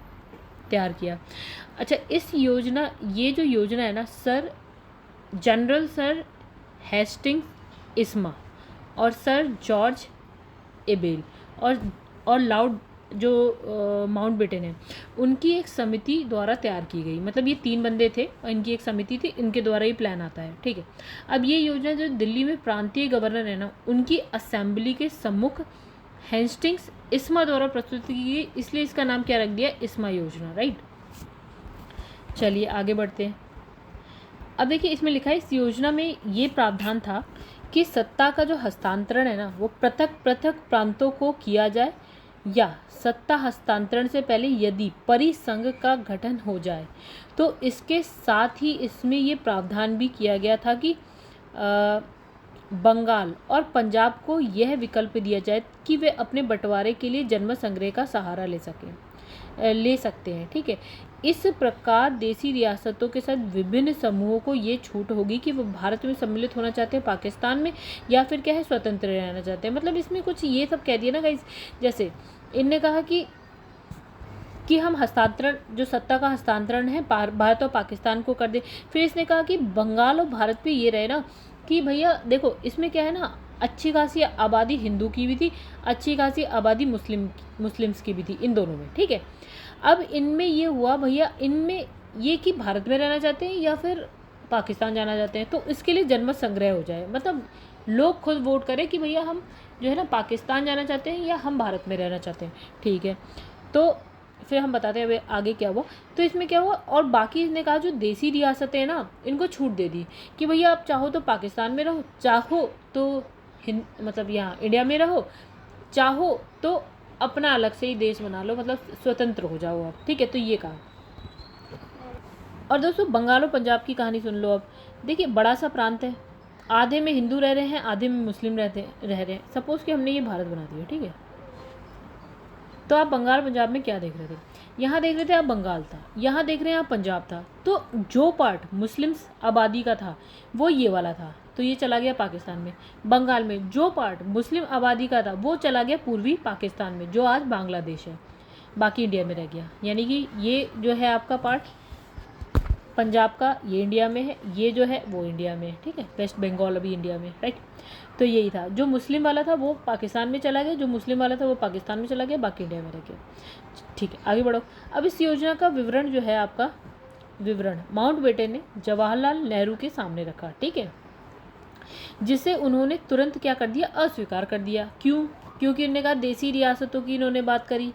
तैयार किया। अच्छा, ये जो योजना है ना, जनरल सर हेस्टिंग्स इस्मा और सर जॉर्ज एबेल और लॉर्ड जो माउंट बेटन है उनकी एक समिति द्वारा तैयार की गई। मतलब ये 3 बंदे थे और इनकी एक समिति थी, इनके द्वारा ही प्लान आता है, ठीक है। अब ये योजना जो दिल्ली में प्रांतीय गवर्नर है ना, उनकी असेंबली के सम्मुख हेस्टिंग्स इस्मा द्वारा प्रस्तुत की गई, इसलिए इसका नाम क्या रख दिया, इस्मा योजना, राइट। चलिए आगे बढ़ते हैं। अब देखिए इसमें लिखा है, इस योजना में ये प्रावधान था कि सत्ता का जो हस्तांतरण है ना, वो पृथक पृथक प्रांतों को किया जाए या सत्ता हस्तांतरण से पहले यदि परिसंघ का गठन हो जाए। तो इसके साथ ही इसमें ये प्रावधान भी किया गया था कि बंगाल और पंजाब को यह विकल्प दिया जाए कि वे अपने बंटवारे के लिए जन्म संग्रह का सहारा ले सकते हैं, ठीक है। इस प्रकार देसी रियासतों के साथ विभिन्न समूहों को ये छूट होगी कि वो भारत में सम्मिलित होना चाहते हैं, पाकिस्तान में, या फिर क्या है स्वतंत्र रहना चाहते हैं। मतलब इसमें कुछ ये सब कह दिया ना गाइस, जैसे इनने कहा कि हम हस्तांतरण, जो सत्ता का हस्तांतरण है भारत और पाकिस्तान को कर दे। फिर इसने कहा कि बंगाल और भारत पे ये रहे ना कि भैया देखो इसमें क्या है ना, अच्छी खासी आबादी हिंदू की भी थी, अच्छी खासी आबादी मुस्लिम्स की भी थी, इन दोनों में, ठीक है। अब इनमें ये हुआ भैया, इनमें ये कि भारत में रहना चाहते हैं या फिर पाकिस्तान जाना चाहते हैं, तो इसके लिए जनमत संग्रह हो जाए। मतलब लोग खुद वोट करें कि भैया हम जो है ना पाकिस्तान जाना चाहते हैं या हम भारत में रहना चाहते हैं, ठीक है। तो फिर हम बताते हैं अब आगे क्या हुआ। तो इसमें क्या हुआ, और बाकी इसने कहा जो देसी रियासतें हैं ना, इनको छूट दे दी कि भैया आप चाहो तो पाकिस्तान में रहो, चाहो तो मतलब यहाँ इंडिया में रहो, चाहो तो अपना अलग से ही देश बना लो, मतलब स्वतंत्र हो जाओ आप, ठीक है। तो ये कहा। और दोस्तों बंगाल और पंजाब की कहानी सुन लो। अब देखिए बड़ा सा प्रांत है, आधे में हिंदू रह रहे हैं, आधे में मुस्लिम रह रहे हैं। सपोज कि हमने ये भारत बना दिया, ठीक है। तो आप बंगाल पंजाब में क्या देख रहे थे, यहाँ देख रहे थे आप बंगाल था, यहाँ देख रहे हैं आप पंजाब था। तो जो पार्ट मुस्लिम्स आबादी का था वो ये वाला था, तो ये चला गया पाकिस्तान में। बंगाल में जो पार्ट मुस्लिम आबादी का था वो चला गया पूर्वी पाकिस्तान में, जो आज बांग्लादेश है, बाकी इंडिया में रह गया। यानी कि ये जो है आपका पार्ट पंजाब का, ये इंडिया में है, ये जो है वो इंडिया में है, ठीक है। वेस्ट बंगाल अभी इंडिया में, राइट। तो यही था, जो मुस्लिम वाला था वो पाकिस्तान में चला गया, जो मुस्लिम वाला था वो पाकिस्तान में चला गया, बाकी इंडिया में रह गया, ठीक है। आगे बढ़ो। अब इस योजना का विवरण जो है आपका, विवरण माउंटबेटन ने जवाहरलाल नेहरू के सामने रखा, ठीक है, जिसे उन्होंने तुरंत क्या कर दिया, अस्वीकार कर दिया। क्यों? क्योंकि उन्होंने कहा देसी रियासतों की इन्होंने बात करी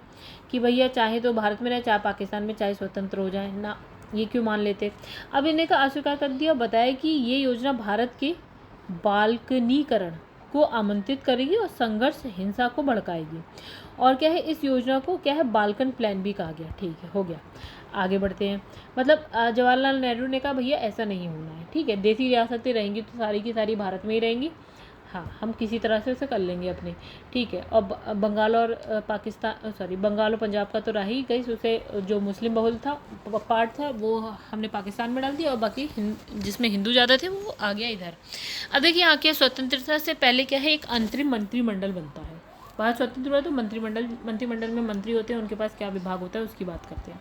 कि भैया चाहे तो भारत में रहे, चाहे पाकिस्तान में, चाहे स्वतंत्र हो जाए ना, ये क्यों मान लेते। अब इन्हें का अस्वीकार कर दिया, बताया कि ये योजना भारत के बाल्कनीकरण को आमंत्रित करेगी और संघर्ष हिंसा को भड़काएगी। और क्या है, इस योजना को क्या है, बाल्कन प्लान भी कहा गया, ठीक है, हो गया। आगे बढ़ते हैं। मतलब जवाहरलाल नेहरू ने कहा भैया ऐसा नहीं होना है, ठीक है, देसी रियासतें रहेंगी तो सारी की सारी भारत में ही रहेंगी, हाँ हम किसी तरह से उसे कर लेंगे अपने, ठीक है। और बंगाल और पाकिस्तान, सॉरी बंगाल और पंजाब का तो रहा ही गई, उसे जो मुस्लिम बहुल था पार्ट था वो हमने पाकिस्तान में डाल दिया, और बाकी जिसमें हिंदू ज़्यादा थे वो आ गया इधर। अब देखिए यहाँ के स्वतंत्रता से पहले क्या है, एक अंतरिम मंत्रिमंडल बनता है। भारत स्वतंत्र हुआ तो मंत्रिमंडल में मंत्री होते हैं, उनके पास क्या विभाग होता है उसकी बात करते हैं।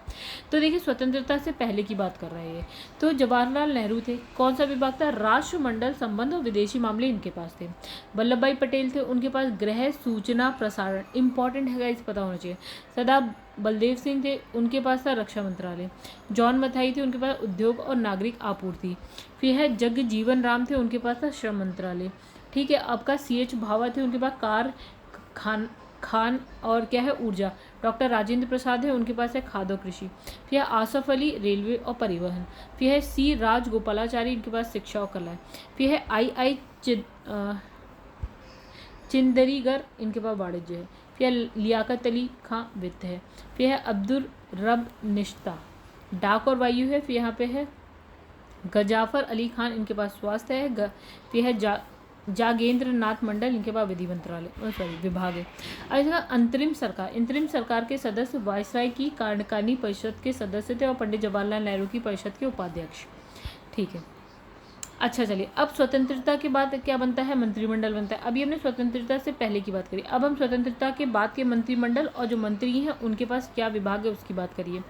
तो देखिए स्वतंत्रता से पहले की बात कर रहे हैं, तो जवाहरलाल नेहरू थे, कौन सा विभाग था, राष्ट्रमंडल संबंध और विदेशी मामले इनके पास थे। वल्लभ भाई पटेल थे, उनके पास गृह सूचना प्रसारण, इंपॉर्टेंट है गाइस, पता होना चाहिए। सरदार बलदेव सिंह थे, उनके पास था रक्षा मंत्रालय। जॉन मथाई थे, उनके पास उद्योग और नागरिक आपूर्ति। फिर है जगजीवन राम थे, उनके पास था श्रम मंत्रालय, ठीक है। आपका CH भाभा थे, उनके पास खान और क्या है, ऊर्जा। डॉक्टर राजेंद्र प्रसाद है, उनके पास है खाद्य और कृषि। फिर है आसफ अली, रेलवे और परिवहन। फिर है C राजगोपालाचारी, इनके पास शिक्षा और कला है। फिर है I चिंदरीगर, इनके पास वाणिज्य है। फिर लियाकत अली खां, वित्त है। फिर है अब्दुल रब निश्ता, डाक और वायु है। फिर यहाँ पे है गजाफर अली खान, इनके पास स्वास्थ्य है। फिर है जागेंद्र नाथ मंडल, इनके पास विधि मंत्रालय, सॉरी विभाग है। अब इसका अंतरिम सरकार के सदस्य वायसराय की कार्यकारिणी परिषद के सदस्य थे और पंडित जवाहरलाल नेहरू की परिषद के उपाध्यक्ष, ठीक है। अच्छा चलिए, अब स्वतंत्रता के बाद क्या बनता है, मंत्रिमंडल बनता है। अभी हमने स्वतंत्रता से पहले की बात करी, अब हम स्वतंत्रता के बाद के मंत्रिमंडल और जो मंत्री हैं उनके पास क्या विभाग है उसकी बात करिए।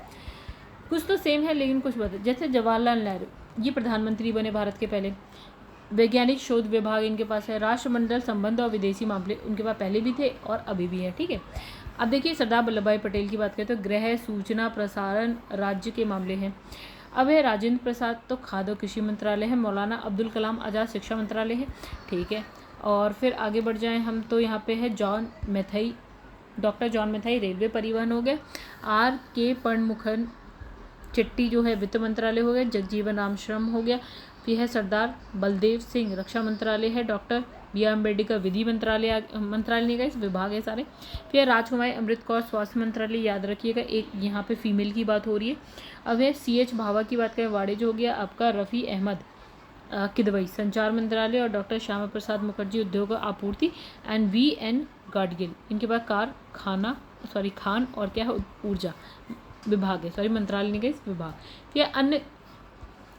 कुछ तो सेम है लेकिन कुछ बात, जैसे जवाहरलाल नेहरू ये प्रधानमंत्री बने भारत के पहले। वैज्ञानिक शोध विभाग इनके पास है। राष्ट्रमंडल संबंध और विदेशी मामले उनके पास पहले भी थे और अभी भी हैं, ठीक है। अब देखिए सरदार वल्लभ भाई पटेल की बात करें तो गृह सूचना प्रसारण राज्य के मामले हैं। अब है राजेंद्र प्रसाद तो खाद्य और कृषि मंत्रालय है। मौलाना अब्दुल कलाम आज़ाद शिक्षा मंत्रालय है, ठीक है। और फिर आगे बढ़ जाएं हम तो यहाँ पे है डॉक्टर जॉन मैथाई रेलवे परिवहन हो गया। R.K. पणमुखन चिट्टी जो है वित्त मंत्रालय हो गया। जगजीवन राम श्रम हो गया। फिर है सरदार बलदेव सिंह रक्षा मंत्रालय है। Doctor B.R. अम्बेडकर विधि मंत्रालय नहीं गए, विभाग है सारे। फिर राजकुमारी अमृत कौर स्वास्थ्य मंत्रालय, याद रखिएगा, एक यहाँ पे फीमेल की बात हो रही है। अब है CH भाभा की बात करें, वाणिज्य हो गया आपका। रफ़ी अहमद किदवई संचार मंत्रालय और डॉक्टर श्यामा प्रसाद मुखर्जी उद्योग और आपूर्ति एंड V.N. गाडगिल इनके पास खान और क्या है ऊर्जा विभाग है, सॉरी मंत्रालय नहीं गए, विभाग। फिर अन्य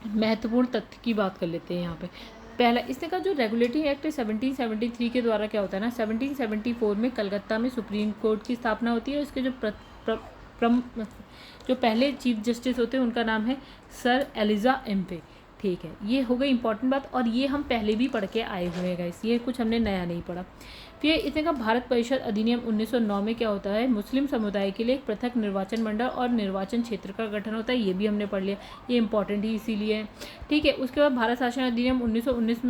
महत्वपूर्ण तथ्य की बात कर लेते हैं यहाँ पे। पहला इसने कहा जो रेगुलेटरी एक्ट 1773 के द्वारा क्या होता है ना, 1774 में कलकत्ता में सुप्रीम कोर्ट की स्थापना होती है। उसके जो पहले चीफ जस्टिस होते हैं उनका नाम है सर एलिजा एम्पे, ठीक है। ये हो गई इंपॉर्टेंट बात और ये हम पहले भी पढ़ के आए हुए हैं गाइस, ये कुछ हमने नया नहीं पढ़ा। फिर इसने कहा भारत परिषद अधिनियम 1909 में क्या होता है, मुस्लिम समुदाय के लिए एक पृथक निर्वाचन मंडल और निर्वाचन क्षेत्र का गठन होता है, ये भी हमने पढ़ लिया, ये इंपॉर्टेंट ही इसीलिए है, ठीक है। उसके बाद भारत शासन अधिनियम 1919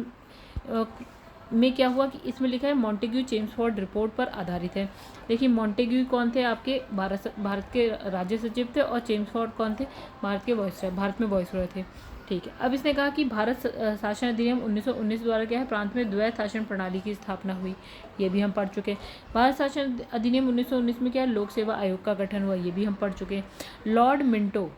में क्या हुआ कि इसमें लिखा है मॉन्टेग्यू चेम्सफोर्ड रिपोर्ट पर आधारित है। देखिए मॉन्टेग्यू कौन थे, आपके भारत के राज्य सचिव थे और चेम्सफोर्ड कौन थे, भारत में वॉइसरॉय थे, ठीक है। अब इसने कहा कि भारत शासन अधिनियम 1919 द्वारा क्या है प्रांत में द्वैत शासन प्रणाली की स्थापना हुई, ये भी हम पढ़ चुके हैं। भारत शासन अधिनियम 1919 में क्या है लोक सेवा आयोग का गठन हुआ, ये भी हम पढ़ चुके हैं। लॉर्ड मिंटो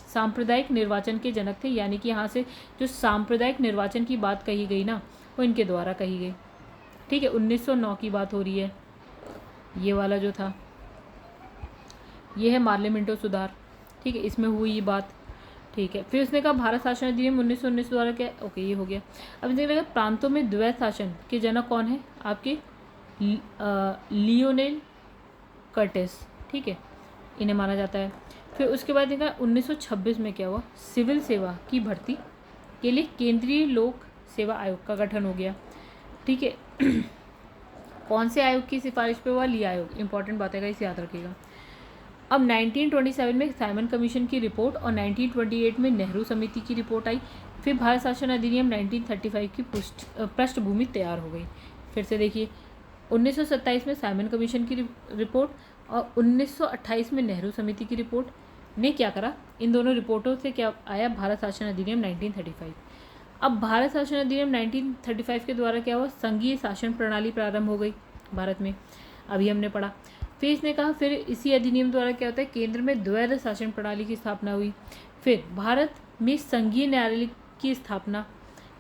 सांप्रदायिक निर्वाचन के जनक थे, यानी कि यहाँ से जो सांप्रदायिक निर्वाचन की बात कही गई ना वो इनके द्वारा कही गई, ठीक है। 1909 की बात हो रही है, ये वाला जो था ये है मार्लियामेंटो सुधार, ठीक है, इसमें हुई ये बात, ठीक है। फिर उसने कहा भारत शासन अधिनियम 1919 द्वारा क्या, ओके ये हो गया। अब इसने लगा प्रांतों में द्वैत शासन के जनक कौन है, आपके लियोनेल कर्टिस, ठीक है, इन्हें माना जाता है। फिर उसके बाद देखा 1926 में क्या हुआ, सिविल सेवा की भर्ती के लिए केंद्रीय लोक सेवा आयोग का गठन हो गया, ठीक है। कौन से आयोग की सिफारिश पे हुआ, ली आयोग, इंपॉर्टेंट बात है, इसे याद रखिएगा। अब 1927 में साइमन कमीशन की रिपोर्ट और 1928 में नेहरू समिति की रिपोर्ट आई। फिर भारत शासन अधिनियम 1935 की पृष्ठभूमि तैयार हो गई। फिर से देखिए 1927 में साइमन कमीशन की रिपोर्ट और 1928 में नेहरू समिति की रिपोर्ट ने क्या करा, इन दोनों रिपोर्टों से क्या आया, भारत शासन अधिनियम 1935। अब भारत शासन अधिनियम 1935 के द्वारा क्या हुआ, संघीय शासन प्रणाली प्रारंभ हो गई भारत में, अभी हमने पढ़ा। फिर इसने कहा फिर इसी अधिनियम द्वारा क्या होता है, केंद्र में द्वैध शासन प्रणाली की स्थापना हुई। फिर भारत में संघीय न्यायालय की स्थापना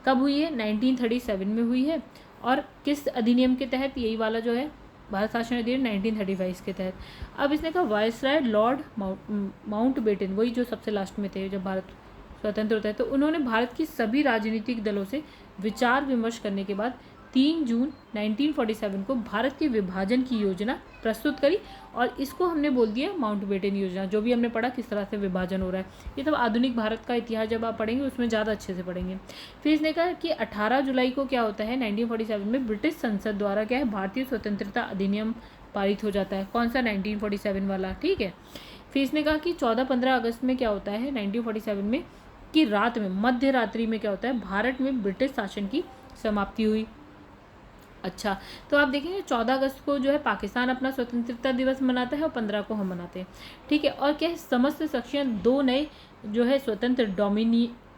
कब हुई है, 1937 में हुई है। और किस अधिनियम के तहत, यही वाला जो है भारत शासन अधिनियम 1935 के तहत। अब इसने कहा वायसराय लॉर्ड माउंटबेटन, वही जो सबसे लास्ट में थे जब भारत स्वतंत्र होता है, तो उन्होंने भारत की सभी राजनीतिक दलों से विचार विमर्श करने के बाद 3 जून 1947 को भारत के विभाजन की योजना प्रस्तुत करी और इसको हमने बोल दिया माउंटबेटन योजना। जो भी हमने पढ़ा किस तरह से विभाजन हो रहा है, ये सब आधुनिक भारत का इतिहास जब आप पढ़ेंगे उसमें ज़्यादा अच्छे से पढ़ेंगे। फिर इसने कहा कि 18 जुलाई को क्या होता है, 1947 में ब्रिटिश संसद द्वारा क्या है, भारतीय स्वतंत्रता अधिनियम पारित हो जाता है। कौन सा, 1947 वाला, ठीक है। फिर इसने कहा कि 14-15 अगस्त में क्या होता है 1947 में कि रात में, मध्य रात्रि में क्या होता है, भारत में ब्रिटिश शासन की समाप्ति हुई। अच्छा, तो आप देखेंगे 14 अगस्त को जो है पाकिस्तान अपना स्वतंत्रता दिवस मनाता है और 15 को हम मनाते हैं, ठीक है। और क्या है, समस्त सेक्शन 2 नए जो है स्वतंत्र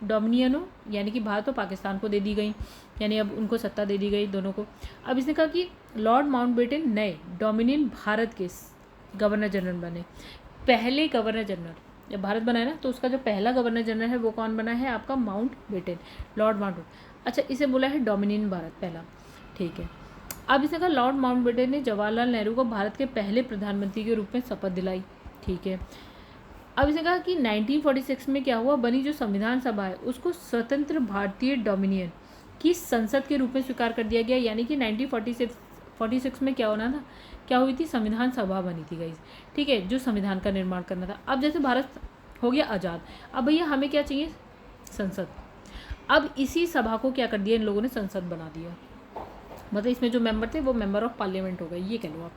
डोमिनियनों यानी कि भारत और पाकिस्तान को दे दी गई, यानी अब उनको सत्ता दे दी गई दोनों को। अब इसने कहा कि लॉर्ड माउंटबेटन नए डोमिनियन भारत के गवर्नर जनरल बने। पहले गवर्नर जनरल जब भारत बना है ना, तो उसका जो पहला गवर्नर जनरल है वो कौन बना है, आपका माउंटबेटन, लॉर्ड माउंटबेटन। अच्छा, इसे बोला है डोमिनियन भारत पहला, ठीक है। अब इसने कहा लॉर्ड माउंटबेटन ने जवाहरलाल नेहरू को भारत के पहले प्रधानमंत्री के रूप में शपथ दिलाई, ठीक है। अब इसने कहा कि 1946 में क्या हुआ, बनी जो संविधान सभा है उसको स्वतंत्र भारतीय डोमिनियन की संसद के रूप में स्वीकार कर दिया गया, यानी कि 1946 में क्या होना था, क्या हुई थी, संविधान सभा बनी थी गाइस, ठीक है, जो संविधान का निर्माण करना था। अब जैसे भारत हो गया आज़ाद, अब भैया हमें क्या चाहिए, संसद। अब इसी सभा को क्या कर दिया इन लोगों ने, संसद बना दिया, मतलब इसमें जो मेंबर थे वो मेंबर ऑफ पार्लियामेंट हो गए, ये कह लो आप।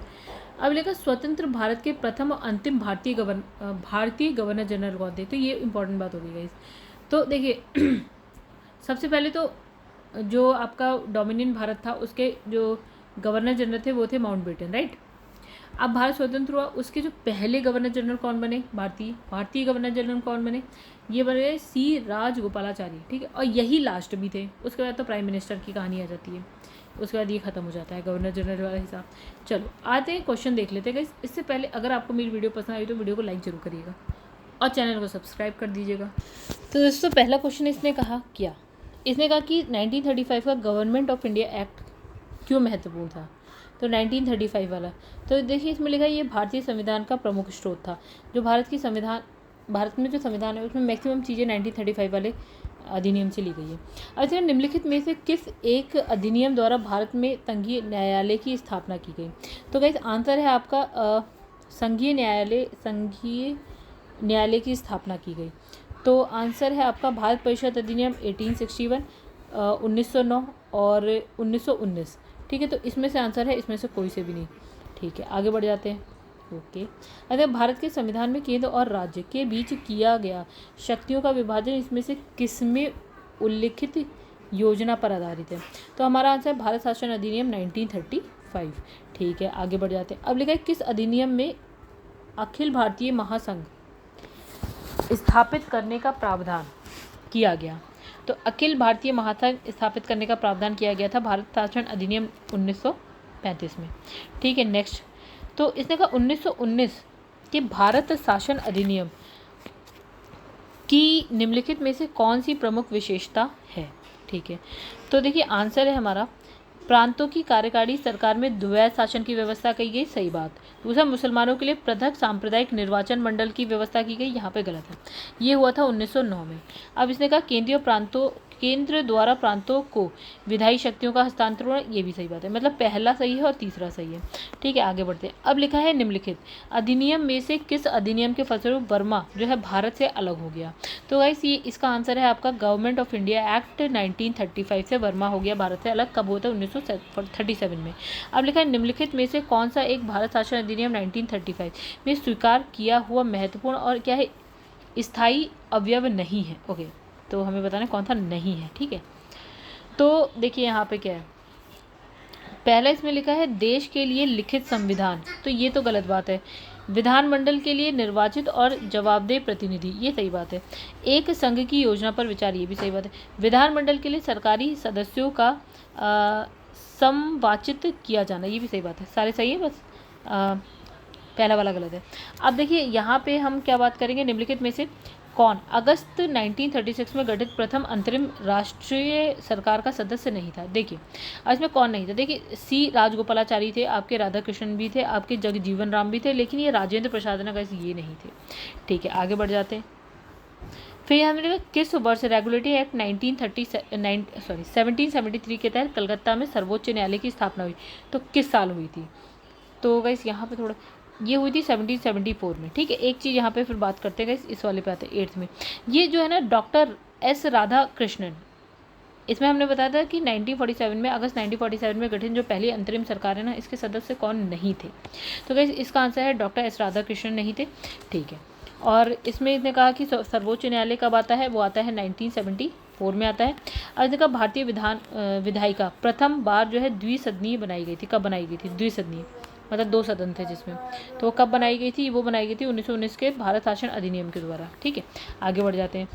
अब लेकर स्वतंत्र भारत के प्रथम और अंतिम भारतीय गवर्नर जनरल कौन थे, तो ये इंपॉर्टेंट बात होगी गाइस। तो देखिए सबसे पहले तो जो आपका डोमिनियन भारत था उसके जो गवर्नर जनरल थे वो थे माउंटबेटन, राइट। अब भारत स्वतंत्र हुआ, उसके जो पहले गवर्नर जनरल कौन बने, भारतीय गवर्नर जनरल कौन बने, ये बने सी राजगोपालाचारी, ठीक है। और यही लास्ट भी थे, उसके बाद तो प्राइम मिनिस्टर की कहानी आ जाती है, उसके बाद ये खत्म हो जाता है गवर्नर जनरल वाला हिसाब। चलो आते हैं क्वेश्चन देख लेते हैं। इससे पहले अगर आपको मेरी वीडियो पसंद आई तो वीडियो को लाइक जरूर करिएगा और चैनल को सब्सक्राइब कर दीजिएगा। तो दोस्तों पहला क्वेश्चन इसने कहा क्या, इसने कहा कि 1935 का गवर्नमेंट ऑफ इंडिया एक्ट क्यों महत्वपूर्ण था, तो 1935 वाला। तो देखिए इसमें लिखा है ये भारतीय संविधान का प्रमुख स्रोत था। जो भारत में जो संविधान है उसमें मैक्सिमम चीज़ें 1935 वाले अधिनियम से ली गई है। अच्छा, निम्नलिखित में से किस एक अधिनियम द्वारा भारत में संघीय न्यायालय की स्थापना की गई, तो गाइस आंसर है आपका संघीय न्यायालय की स्थापना की गई। तो आंसर है आपका भारत परिषद अधिनियम 1861, 1909 और 1919, ठीक है। तो इसमें से आंसर है, इसमें से कोई से भी नहीं, ठीक है। आगे बढ़ जाते हैं, ओके। अगर भारत के संविधान में केंद्र और राज्य के बीच किया गया शक्तियों का विभाजन इसमें से किसमें उल्लिखित योजना पर आधारित है, तो हमारा आंसर है भारत शासन अधिनियम 1935, ठीक है। आगे बढ़ जाते हैं। अब लिखा है किस अधिनियम में अखिल भारतीय महासंघ स्थापित करने का प्रावधान किया गया, तो अखिल भारतीय महासंघ स्थापित करने का प्रावधान किया गया था भारत शासन अधिनियम 1935 में, ठीक है। नेक्स्ट, तो इसने कहा 1919 के भारत शासन अधिनियम की निम्नलिखित में से कौन सी प्रमुख विशेषता है, ठीक है। तो देखिए आंसर है हमारा प्रांतों की कार्यकारी सरकार में द्वैध शासन की व्यवस्था की गई, सही बात। दूसरा, मुसलमानों के लिए पृथक सांप्रदायिक निर्वाचन मंडल की व्यवस्था की गई, यहाँ पे गलत है, ये हुआ था 1909 में। अब इसने कहा केंद्र द्वारा प्रांतों को विधायी शक्तियों का हस्तांतरण, ये भी सही बात है, मतलब पहला सही है और तीसरा सही है। ठीक है, आगे बढ़ते हैं। अब लिखा है निम्नलिखित अधिनियम में से किस अधिनियम के फलस्वरूप वर्मा जो है भारत से अलग हो गया। तो गाइस ये इसका आंसर है आपका गवर्नमेंट ऑफ इंडिया एक्ट 1935 से वर्मा हो गया भारत से अलग। कब होता है? 1937 में। अब लिखा है निम्नलिखित में से कौन सा एक भारत शासन अधिनियम 1935 में स्वीकार किया हुआ महत्वपूर्ण और क्या है स्थायी अवयव नहीं है। ओके, तो हमें बताना कौन सा नहीं है। ठीक है, तो देखिए यहाँ पे क्या है, पहला इसमें लिखा है देश के लिए लिखित संविधान, तो ये तो गलत बात है। विधानमंडल के लिए निर्वाचित और जवाबदेह प्रतिनिधि, ये सही बात है। एक संघ की योजना पर विचार, ये भी सही बात है। विधानमंडल के लिए सरकारी सदस्यों का संवाचित किया जाना, ये भी सही बात है। सारे सही है, बस पहला वाला गलत है। अब देखिए यहाँ पे हम क्या बात करेंगे, निम्नलिखित में से कौन अगस्त 1936 में गठित प्रथम अंतरिम राष्ट्रीय सरकार का सदस्य नहीं था। देखिए इसमें कौन नहीं था, देखिए सी राजगोपालाचारी थे, आपके राधाकृष्णन भी थे, आपके जगजीवन राम भी थे, लेकिन ये राजेंद्र प्रसाद नगर ये नहीं थे। ठीक है, आगे बढ़ जाते हैं। फिर यहाँ मिलेगा किस वर्ष रेगुलेटरी एक्ट 1773 के तहत कलकत्ता में सर्वोच्च न्यायालय की स्थापना हुई, तो किस साल हुई थी। तो गाइस यहाँ पे थोड़ा ये हुई थी 1774 में। ठीक है, एक चीज़ यहाँ पे फिर बात करते हैं गाइस, इस वाले पे आते हैं 8th में। ये जो है ना डॉक्टर एस राधाकृष्णन, इसमें हमने बताया था कि 1947 में अगस्त 1947 में गठित जो पहली अंतरिम सरकार है ना, इसके सदस्य कौन नहीं थे। तो गाइस इसका आंसर है डॉक्टर एस राधाकृष्णन नहीं थे। ठीक है, और इसमें इसने कहा कि सर्वोच्च न्यायालय कब आता है, वो आता है 1974 में आता है। और देखा भारतीय विधायिका प्रथम बार जो है द्विसदनीय बनाई गई थी। कब बनाई गई थी? द्विसदनीय मतलब 2 सदन थे जिसमें, तो वो कब बनाई गई थी? वो बनाई गई थी 1919 के भारत शासन अधिनियम के द्वारा। ठीक है, आगे बढ़ जाते हैं।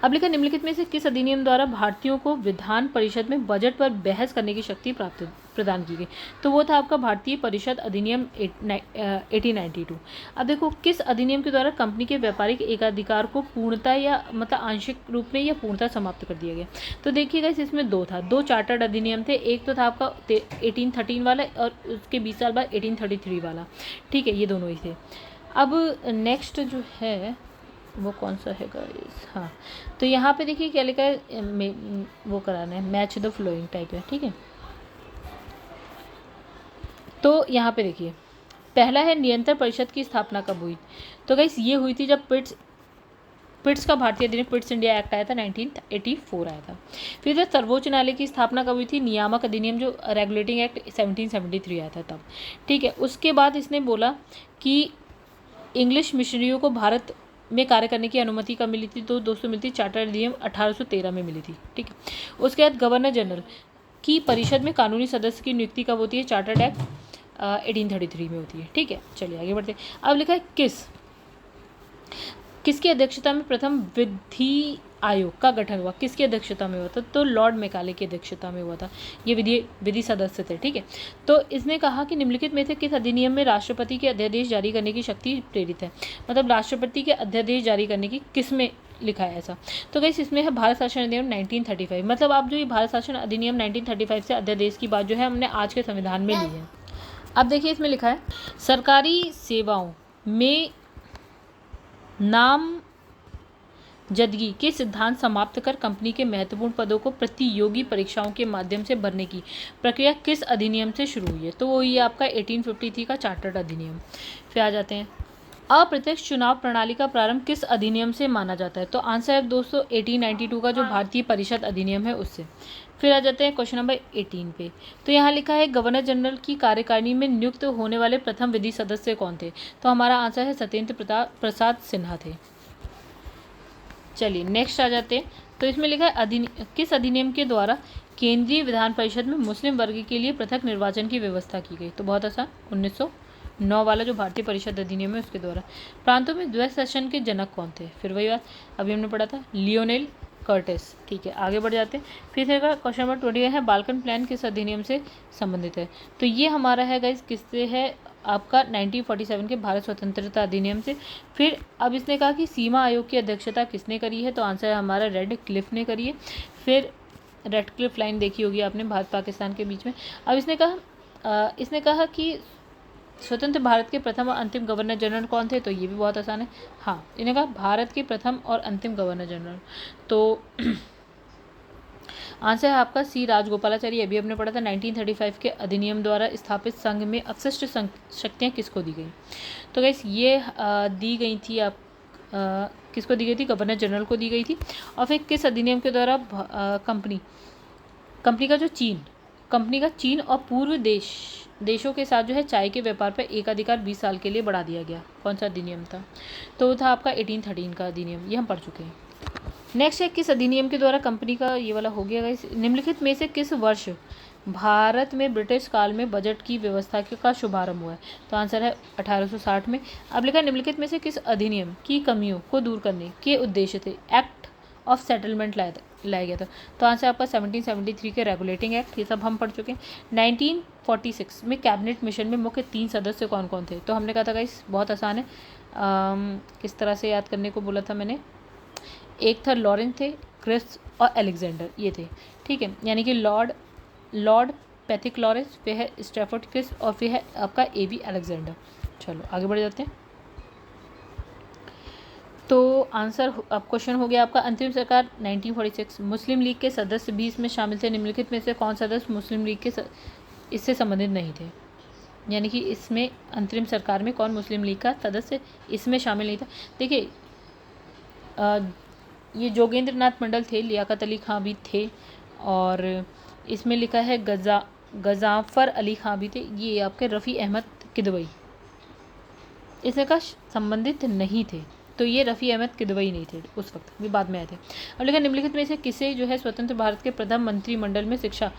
अब लिखा निम्नलिखित में से किस अधिनियम द्वारा भारतीयों को विधान परिषद में बजट पर बहस करने की शक्ति प्रदान की गई। तो वो था आपका भारतीय परिषद अधिनियम 1892। अब देखो किस अधिनियम के द्वारा कंपनी के व्यापारिक एकाधिकार को पूर्णतः या मतलब आंशिक रूप में या पूर्णतः समाप्त कर दिया गया। तो देखिएगा इसमें 2 था, 2 चार्टर्ड अधिनियम थे। एक तो था आपका 1813 वाला और उसके 20 साल बाद 1833 वाला। ठीक है, ये दोनों ही थे। अब नेक्स्ट जो है वो कौन सा है गाइस, हाँ, तो यहाँ पे देखिए क्या लिखा है, वो कराना है मैच द फ्लोइंग टाइप है। ठीक है, तो यहाँ पे देखिए पहला है नियंत्रण परिषद की स्थापना कब हुई। तो गाइस ये हुई थी जब पिट्स का भारतीय अधिनियम पिट्स इंडिया एक्ट आया था, 1984 आया था। फिर जब सर्वोच्च न्यायालय की स्थापना कब हुई थी, नियामक अधिनियम जो रेगुलेटिंग एक्ट 1773 आया था तब। ठीक है, उसके बाद इसने बोला कि इंग्लिश मिशनरियों को भारत में कार्य करने की अनुमति कब मिली थी, तो दोस्तों मिली थी चार्टर अधिनियम 1813 में मिली थी। ठीक है, उसके बाद गवर्नर जनरल की परिषद में कानूनी सदस्य की नियुक्ति कब होती है, चार्टर्ड एक्ट 1833 में होती है। ठीक है, चलिए आगे बढ़ते हैं। अब लिखा है किसकी अध्यक्षता में प्रथम विधि आयोग का गठन हुआ, किसकी अध्यक्षता में हुआ था, तो लॉर्ड मैकाले की अध्यक्षता में हुआ था। ये विधि सदस्य थे। ठीक है, तो इसने कहा कि निम्नलिखित में से किस अधिनियम में राष्ट्रपति के अध्यादेश जारी करने की शक्ति प्रेरित है, मतलब राष्ट्रपति के अध्यादेश जारी करने की किस में लिखा है ऐसा। तो गाइस इसमें है भारत शासन अधिनियम 1935। मतलब आप जो ये भारत शासन अधिनियम 1935 से अध्यादेश की बात जो है हमने आज के संविधान में ली है। अब देखिए इसमें लिखा है सरकारी सेवाओं में नामजदगी के सिद्धांत समाप्त कर कंपनी के महत्वपूर्ण पदों को प्रतियोगी परीक्षाओं के माध्यम से भरने की प्रक्रिया किस अधिनियम से शुरू हुई है, तो वो ये आपका 1853 का चार्टर्ड अधिनियम। फिर आ जाते हैं अप्रत्यक्ष चुनाव प्रणाली का प्रारंभ किस अधिनियम से माना जाता है, तो आंसर है दोस्तों 1892 का जो भारतीय परिषद अधिनियम है उससे। फिर आ जाते हैं क्वेश्चन नंबर 18 पे। तो यहाँ लिखा है गवर्नर जनरल की कार्यकारिणी में नियुक्त होने वाले प्रथम विधि सदस्य कौन थे, तो हमारा आंसर है सत्येंद्र प्रसाद सिन्हा थे। चलिए नेक्स्ट आ जाते हैं। तो इसमें लिखा है किस अधिनियम के द्वारा केंद्रीय विधान परिषद में मुस्लिम वर्ग के लिए पृथक निर्वाचन की व्यवस्था की गई, तो बहुत आसान 1909 वाला जो भारतीय परिषद अधिनियम है उसके द्वारा। प्रांतों में द्वैध शासन के जनक कौन थे, फिर वही बात अभी हमने पढ़ा था, लियोनेल कर्टिस। ठीक है, आगे बढ़ जाते हैं। फिर से क्वेश्चन नंबर 20 है बाल्कन प्लान किस अधिनियम से संबंधित है, तो ये हमारा है गाइस किससे है, आपका 1947 के भारत स्वतंत्रता अधिनियम से। फिर अब इसने कहा कि सीमा आयोग की अध्यक्षता किसने करी है, तो आंसर है हमारा रेड क्लिफ ने करी है। फिर रेडक्लिफ लाइन देखी होगी आपने भारत पाकिस्तान के बीच में। अब इसने कहा कि स्वतंत्र भारत के प्रथम और अंतिम गवर्नर जनरल कौन थे, तो ये भी बहुत आसान है। हाँ, इन्हें कहा भारत के प्रथम और अंतिम गवर्नर जनरल, तो आंसर है आपका सी राजगोपालाचारी। अभी हमने पढ़ा था 1935 के अधिनियम द्वारा स्थापित संघ में अवशिष्ट शक्तियाँ किसको दी गई, तो गाइस ये दी गई थी किसको दी गई थी, गवर्नर जनरल को दी गई थी। और फिर किस अधिनियम के द्वारा कंपनी का चीन और पूर्व देशों के साथ जो है चाय के व्यापार पर एकाधिकार 20 साल के लिए बढ़ा दिया गया, कौन सा अधिनियम था, तो वो था आपका 1813 का अधिनियम, ये हम पढ़ चुके हैं। नेक्स्ट है किस अधिनियम के द्वारा कंपनी का, ये वाला हो गया गाइस। निम्नलिखित में से किस वर्ष भारत में ब्रिटिश काल में बजट की व्यवस्था का शुभारंभ हुआ है, तो आंसर है 1860 में। अब लिखा निम्नलिखित में से किस अधिनियम की कमियों को दूर करने के उद्देश्य से एक्ट ऑफ सेटलमेंट लाया गया था, तो आंसर आपका 1773 के रेगुलेटिंग एक्ट, ये सब हम पढ़ चुके हैं। 1946 में कैबिनेट मिशन में मुख्य 3 सदस्य कौन कौन थे, तो हमने कहा था गाइस बहुत आसान है, किस तरह से याद करने को बोला था मैंने, एक था लॉरेंस थे, क्रिस और अलेक्जेंडर, ये थे, ठीक है, यानी कि लॉर्ड पैथिक लॉरेंस, फिर है स्टैफोर्ड क्रिस और फिर है आपका एबी अलेक्जेंडर। चलो आगे बढ़ जाते हैं। तो आंसर अब क्वेश्चन हो गया आपका अंतरिम सरकार 1946। मुस्लिम लीग के सदस्य भी इसमें शामिल थे, निम्नलिखित में से कौन सदस्य मुस्लिम लीग के इससे संबंधित नहीं थे, यानी कि इसमें अंतरिम सरकार में कौन मुस्लिम लीग का सदस्य इसमें शामिल नहीं था। देखिए ये जोगेंद्र नाथ मंडल थे, लियाकत अली खां भी थे, और इसमें लिखा है गजाफर अली खां भी थे, ये आपके रफ़ी अहमद किदवई इससे का संबंधित नहीं थे, तो ये रफ़ी अहमद किदवई नहीं थे उस वक्त, भी बाद में आए थे। अब लिखा निम्नलिखित में से किसे जो है स्वतंत्र भारत के प्रथम मंत्रिमंडल में शिक्षा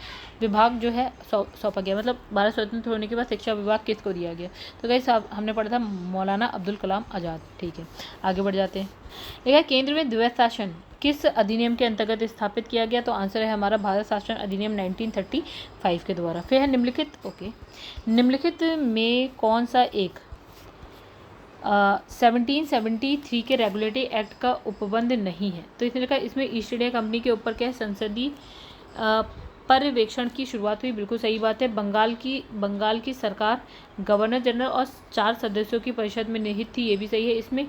विभाग जो है सौंपा गया, मतलब भारत स्वतंत्र होने के बाद शिक्षा विभाग किसको दिया गया, तो गाइस हमने पढ़ा था मौलाना अब्दुल कलाम आज़ाद, ठीक है। आगे बढ़ जाते हैं। देखिए केंद्र में द्वैत शासन किस अधिनियम के अंतर्गत स्थापित किया गया, तो आंसर है हमारा भारत शासन अधिनियम 1935 के द्वारा। फिर है निम्नलिखित में कौन सा एक 1773 के रेगुलेटरी एक्ट का उपबंध नहीं है, तो इसने कहा इसमें ईस्ट इंडिया कंपनी के ऊपर क्या है संसदीय पर्यवेक्षण की शुरुआत हुई, बिल्कुल सही बात है। बंगाल की सरकार गवर्नर जनरल और 4 सदस्यों की परिषद में निहित थी, ये भी सही है। इसमें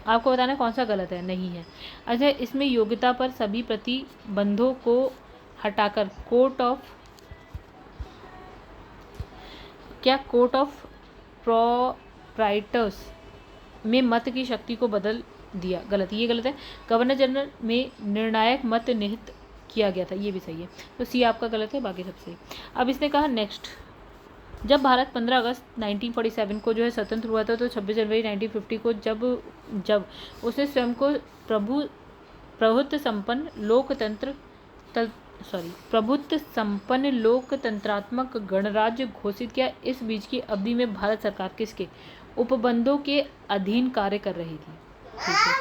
आपको बताना है कौन सा गलत है, नहीं है। अच्छा, इसमें योग्यता पर सभी प्रतिबंधों को हटाकर कोर्ट ऑफ प्रोप्राइटर्स में मत की शक्ति को बदल दिया, गलत, ये गलत है। गवर्नर जनरल में निर्णायक मत निहित किया गया था, ये भी सही है, तो सी आपका गलत है, बाकी सब सही। अब इसने कहा नेक्स्ट, जब भारत 15 अगस्त 1947 को जो है स्वतंत्र हुआ था, तो 26 जनवरी 1950 को जब उसने स्वयं को प्रभुत्व संपन्न लोकतंत्रात्मक गणराज्य घोषित किया, इस बीच की अवधि में भारत सरकार किसके उपबंधों के अधीन कार्य कर रही थी, ठीक है।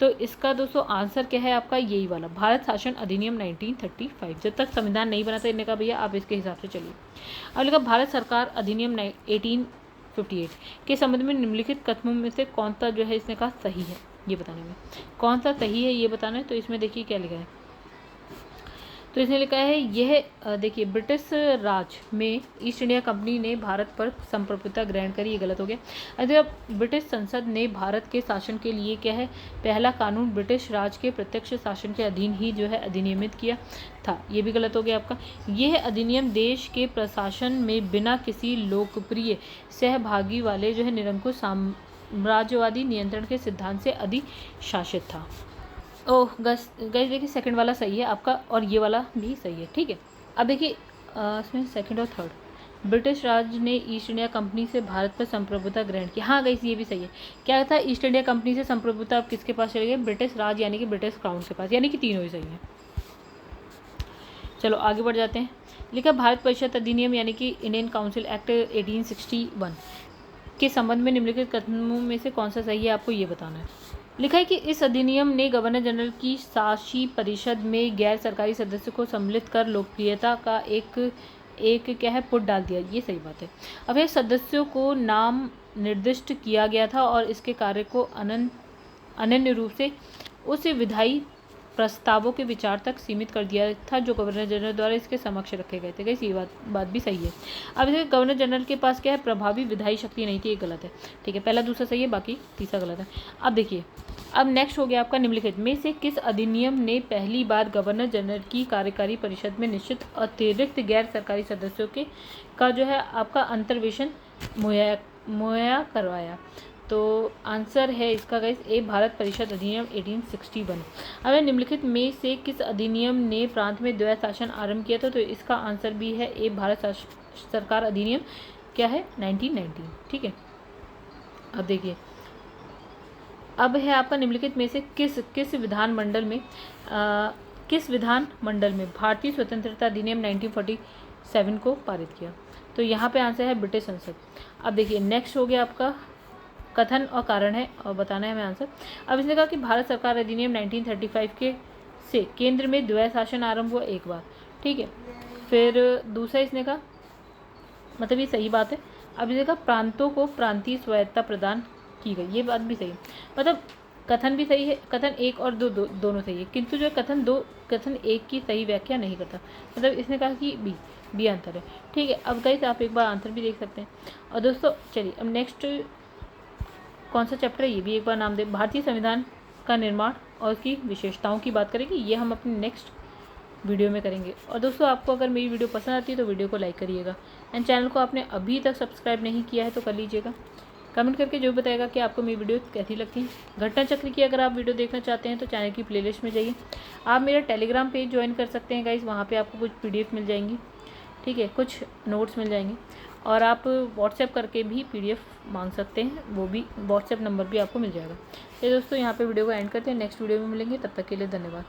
तो इसका दोस्तों आंसर क्या है आपका, यही वाला भारत शासन अधिनियम 1935। जब तक संविधान नहीं बना था इन्होंने कहा भैया आप इसके हिसाब से चलिए। अब लिखा भारत सरकार अधिनियम 1858 के संबंध में निम्नलिखित कथनों में से कौन सा जो है इसने कहा सही है, ये बताने में कौन सा सही है ये बताना है। तो इसमें देखिए क्या लिखा है, तो इसने लिखा है यह देखिए ब्रिटिश राज में ईस्ट इंडिया कंपनी ने भारत पर संप्रभुता ग्रहण करी, ये गलत हो गया। अब ब्रिटिश संसद ने भारत के शासन के लिए क्या है पहला कानून ब्रिटिश राज के प्रत्यक्ष शासन के अधीन ही जो है अधिनियमित किया था, ये भी गलत हो गया आपका। यह अधिनियम देश के प्रशासन में बिना किसी लोकप्रिय सहभागी वाले जो है निरंकुश साम्राज्यवादी नियंत्रण के सिद्धांत से अधिशासित था। ओह गैस देखिए सेकंड वाला सही है आपका और ये वाला भी सही है, ठीक है। अब देखिए इसमें सेकंड और थर्ड, ब्रिटिश राज ने ईस्ट इंडिया कंपनी से भारत पर संप्रभुता ग्रहण की, हाँ गैस ये भी सही है। क्या था ईस्ट इंडिया कंपनी से संप्रभुता अब किसके पास चले गए, ब्रिटिश राज यानी कि ब्रिटिश क्राउन के पास, यानी कि तीनों ही सही है। चलो आगे बढ़ जाते हैं। लिखा भारत परिषद अधिनियम यानी कि इंडियन काउंसिल एक्ट 1861 के संबंध में निम्नलिखित कथनों में से कौन सा सही है, आपको ये बताना है। लिखा है कि इस अधिनियम ने गवर्नर जनरल की शासी परिषद में गैर सरकारी सदस्य को सम्मिलित कर लोकप्रियता का एक क्या है पुट डाल दिया, ये सही बात है। अब यह सदस्यों को नाम निर्दिष्ट किया गया था और इसके कार्य को अनन्य रूप से उस विधायी प्रस्तावों के विचार तक सीमित कर दिया था जो गवर्नर जनरल द्वारा इसके समक्ष रखे गए थे। गाइस ये बात भी सही है। अब इसके गवर्नर जनरल के पास क्या है, प्रभावी विधायी शक्ति नहीं थी, ये गलत है। ठीक है, पहला दूसरा सही है, बाकी तीसरा गलत है। अब देखिए, अब नेक्स्ट हो गया आपका निम्नलिखित में से किस अधिनियम ने पहली बार गवर्नर जनरल की कार्यकारी परिषद में निश्चित अतिरिक्त गैर सरकारी सदस्यों के का जो है आपका अंतर्वेशन मुहैया करवाया। तो आंसर है इसका गाइस ए, भारत परिषद अधिनियम 1861। अब निम्नलिखित में से किस अधिनियम ने प्रांत में द्वैत शासन आरंभ किया था, तो इसका आंसर भी है ए, भारत सरकार अधिनियम क्या है 1919। ठीक है, अब देखिए, अब है आपका निम्नलिखित में से किस विधानमंडल में भारतीय स्वतंत्रता अधिनियम 1947 को पारित किया, तो यहाँ पे आंसर है ब्रिटिश संसद। अब देखिए, नेक्स्ट हो गया आपका कथन और कारण है और बताना है हमें आंसर। अब इसने कहा कि भारत सरकार अधिनियम 1935 से केंद्र में द्वैत शासन आरंभ हुआ एक बार। ठीक है, फिर दूसरा इसने कहा, मतलब ये सही बात है। अब इसने कहा प्रांतों को प्रांतीय स्वायत्तता प्रदान की गई, ये बात भी सही है, मतलब कथन भी सही है, कथन एक और दोनों सही है, किंतु जो कथन एक की सही व्याख्या नहीं करता, मतलब इसने कहा कि बी आंसर है। ठीक है, अब गाइस आप एक बार आंसर भी देख सकते हैं। और दोस्तों चलिए, अब नेक्स्ट कौन सा चैप्टर है ये भी एक बार नाम दे, भारतीय संविधान का निर्माण और उसकी विशेषताओं की बात करेंगे, ये हम अपने नेक्स्ट वीडियो में करेंगे। और दोस्तों आपको अगर मेरी वीडियो पसंद आती है तो वीडियो को लाइक करिएगा, एंड चैनल को आपने अभी तक सब्सक्राइब नहीं किया है तो कर लीजिएगा। कमेंट करके जो बताएगा कि आपको मेरी वीडियो कैसी लगती है। घटना चक्र की अगर आप वीडियो देखना चाहते हैं तो चैनल की प्लेलिस्ट में जाइए। आप मेरा टेलीग्राम पेज ज्वाइन कर सकते हैं गाइस, वहाँ पे आपको कुछ PDF मिल जाएंगी। ठीक है, कुछ नोट्स मिल जाएंगे, और आप व्हाट्सएप करके भी PDF मांग सकते हैं, वो भी व्हाट्सएप नंबर भी आपको मिल जाएगा। तो दोस्तों यहाँ पे वीडियो को एंड करते हैं, नेक्स्ट वीडियो में मिलेंगे, तब तक के लिए धन्यवाद।